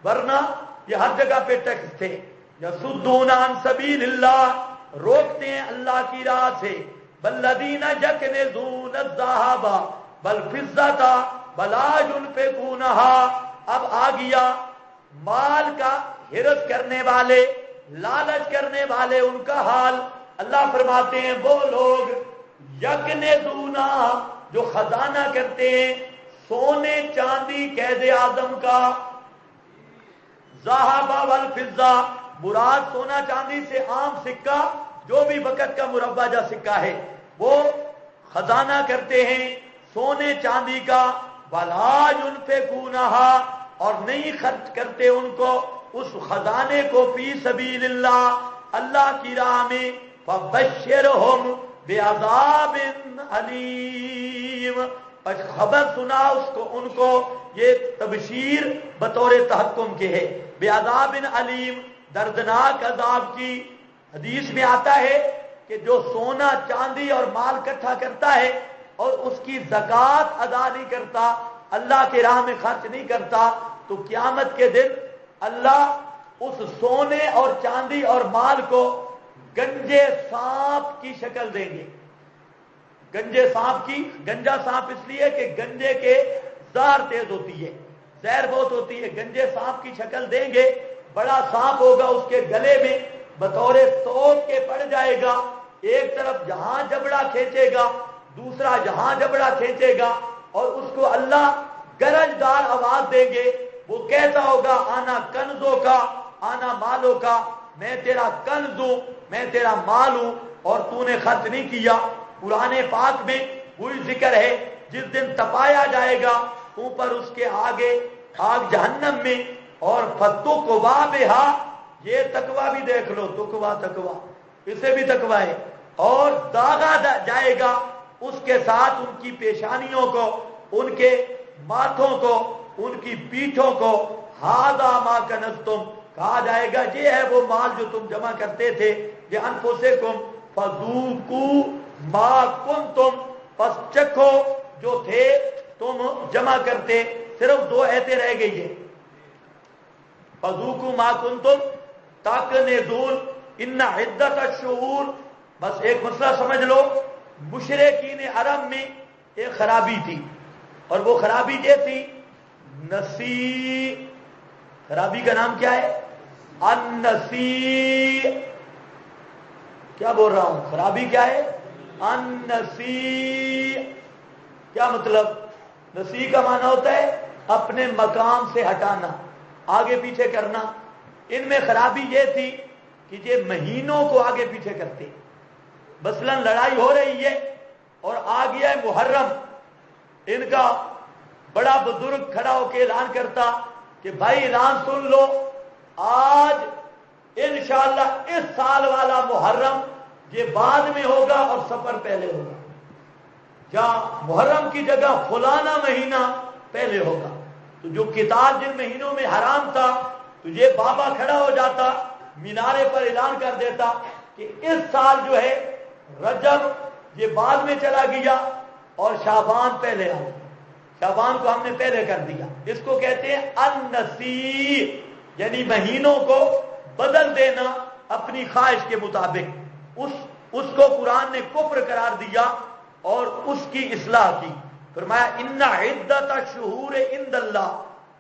ورنہ یہ ہر جگہ پہ ٹیکس تھے. یصدون عن سبیل اللہ، روکتے ہیں اللہ کی راہ سے. والذین یکنزون الذهب والفضة ولا ينفقونها، اب آ گیا مال کا حرص کرنے والے، لالچ کرنے والے، ان کا حال. اللہ فرماتے ہیں وہ لوگ یکنزون، جو خزانہ کرتے ہیں سونے چاندی قید اعظم کا، ذهب والفضہ مراد سونا چاندی سے عام سکہ جو بھی وقت کا مربع سکہ ہے وہ خزانہ کرتے ہیں سونے چاندی کا، ولا ينفقونها اور نہیں خرچ کرتے ان کو اس خزانے کو فی سبیل اللہ اللہ کی راہ میں، فبشرہم بعذاب علیم پس خبر سنا اس کو ان کو، یہ تبشیر بطور تحکم کے ہے، بعذاب علیم دردناک عذاب کی۔ حدیث میں آتا ہے کہ جو سونا چاندی اور مال اکٹھا کرتا ہے اور اس کی زکوٰۃ ادا نہیں کرتا، اللہ کی راہ میں خرچ نہیں کرتا، تو قیامت کے دن اللہ اس سونے اور چاندی اور مال کو گنجے سانپ کی شکل دیں گے۔ گنجے سانپ کی، گنجا سانپ اس لیے کہ گنجے کے زہر تیز ہوتی ہے، زہر بہت ہوتی ہے، گنجے سانپ کی شکل دیں گے، بڑا سانپ ہوگا اس کے گلے میں بطور توپ کے پڑ جائے گا، ایک طرف جہاں جبڑا کھینچے گا دوسرا جہاں جبڑا کھینچے گا، اور اس کو اللہ گرجدار آواز دیں گے، وہ کہتا ہوگا آنا کنزوں کا آنا مالوں کا، میں تیرا کنز ہوں میں تیرا مال ہوں اور تو نے خرچ نہیں کیا۔ قرآن پاک میں وہی ذکر ہے جس دن تپایا جائے گا اوپر اس کے آگے آگ جہنم میں، اور فتقوا بہا، یہ تقوی بھی دیکھ لو، تقوی اسے بھی تقوی ہے، اور داغا جائے گا اس کے ساتھ ان کی پیشانیوں کو، ان کے ماتھوں کو، ان کی پیٹھوں کو، ھذا ما کنزتم، کہا جائے گا یہ ہے وہ مال جو تم جمع کرتے تھے، لانفسکم فذوقوا ما کنتم، پس چکھو جو تھے تم جمع کرتے۔ صرف دو ایتیں رہ گئی ہے، فذوقوا ما کنتم تکنزون ان عدت الشہور۔ بس ایک مسئلہ سمجھ لو، مشرکین عرب میں ایک خرابی تھی، اور وہ خرابی یہ تھی نسی، خرابی کا نام کیا ہے؟ النسی، کیا بول رہا ہوں؟ خرابی کیا ہے؟ النسی، کیا مطلب؟ نسی کا معنی ہوتا ہے اپنے مقام سے ہٹانا، آگے پیچھے کرنا۔ ان میں خرابی یہ تھی کہ یہ مہینوں کو آگے پیچھے کرتے، مثلا لڑائی ہو رہی ہے اور آ گیا ہے محرم، ان کا بڑا بزرگ کھڑا ہو کے اعلان کرتا کہ بھائی اعلان سن لو، آج انشاءاللہ اس سال والا محرم یہ بعد میں ہوگا اور سفر پہلے ہوگا، جہاں محرم کی جگہ فلانا مہینہ پہلے ہوگا۔ تو جو قتال جن مہینوں میں حرام تھا تو یہ بابا کھڑا ہو جاتا مینارے پر اعلان کر دیتا کہ اس سال جو ہے رجب یہ بعد میں چلا گیا اور شعبان پہلے آ گیا، شعبان کو ہم نے پہلے کر دیا۔ اس کو کہتے ہیں النسی، یعنی مہینوں کو بدل دینا اپنی خواہش کے مطابق۔ اس کو قرآن نے کفر قرار دیا اور اس کی اصلاح کی، فرمایا ان عدت الشہور عند اللہ،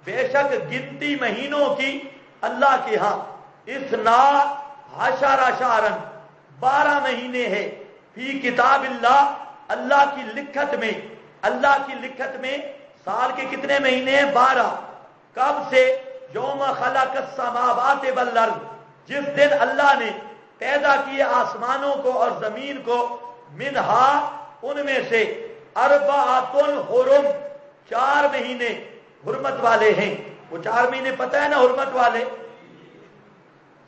بے شک گنتی مہینوں کی اللہ کے ہاں 12 شہرن، 12 مہینے ہے، فی کتاب اللہ، اللہ کی لکھت میں، اللہ کی لکھت میں سال کے کتنے مہینے ہیں؟ 12۔ کب سے؟ یوم خلق السماوات والارض، جس دن اللہ نے پیدا کیے آسمانوں کو اور زمین کو، منہا ان میں سے، اربعۃ حرم، 4 مہینے حرمت والے ہیں۔ وہ 4 مہینے پتہ ہے نا حرمت والے،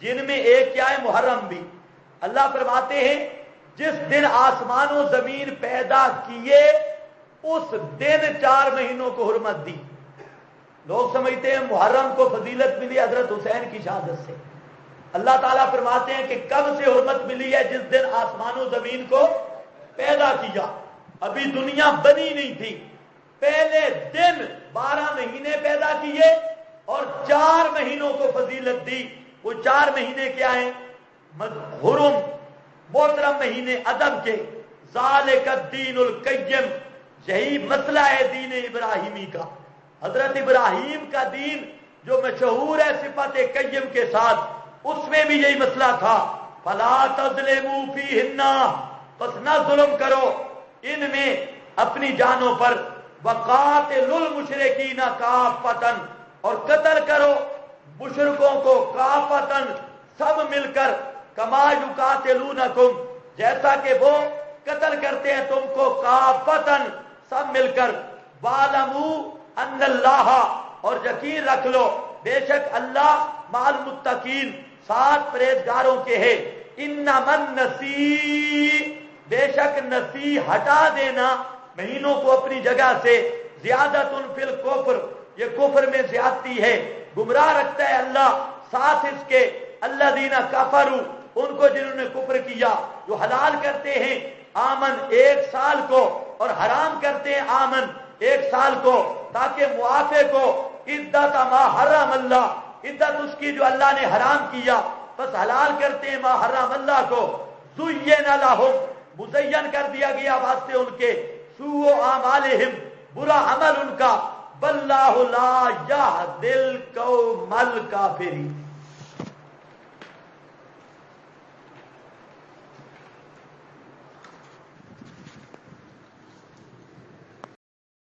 جن میں ایک کیا ہے؟ محرم بھی۔ اللہ فرماتے ہیں جس دن آسمان و زمین پیدا کیے اس دن 4 مہینوں کو حرمت دی۔ لوگ سمجھتے ہیں محرم کو فضیلت ملی حضرت حسین کی شہادت سے، اللہ تعالیٰ فرماتے ہیں کہ کب سے حرمت ملی ہے؟ جس دن آسمان و زمین کو پیدا کیا، ابھی دنیا بنی نہیں تھی، پہلے دن 12 مہینے پیدا کیے اور 4 مہینوں کو فضیلت دی۔ وہ 4 مہینے کیا ہیں؟ حرم، محترم مہینے ادب کے، ذالک الدین القیم، یہی مسئلہ ہے دین ابراہیمی کا۔ حضرت ابراہیم کا دین جو مشہور ہے صفت قیم کے ساتھ، اس میں بھی یہی مسئلہ تھا، فلا تظلموا فیہن، پس نہ ظلم کرو ان میں اپنی جانوں پر، وقاتل المشرکین کافۃ، اور قتل کرو مشرکوں کو کافۃ، سب مل کر، کما یقاتلونکم، جیسا کہ وہ قتل کرتے ہیں تم کو کافۃ، سب مل کر، وَاعْلَمُوا أَنَّ اللَّهَ، اور یقین رکھ لو بے شک اللہ مع المتقین، ساتھ پرہیزگاروں کے ہے، انما النسیء، بے شک نسی ہٹا دینا مہینوں کو اپنی جگہ سے، زیادۃ فی الکفر، یہ کفر میں زیادتی ہے، گمراہ رکھتا ہے اللہ ساتھ اس کے، الذین کفروا، ان کو جنہوں نے کفر کیا، جو حلال کرتے ہیں آمن ایک سال کو اور حرام کرتے ہیں آمن ایک سال کو، تاکہ موافق کو عدت ما حرم اللہ، عدت اس کی جو اللہ نے حرام کیا، بس حلال کرتے ہیں ما حرم اللہ کو، زین لہم، مزین کر دیا گیا واسطے ان کے، سوء اعمالہم، برا عمل ان کا، واللہ لا یہدی القوم الکافرین۔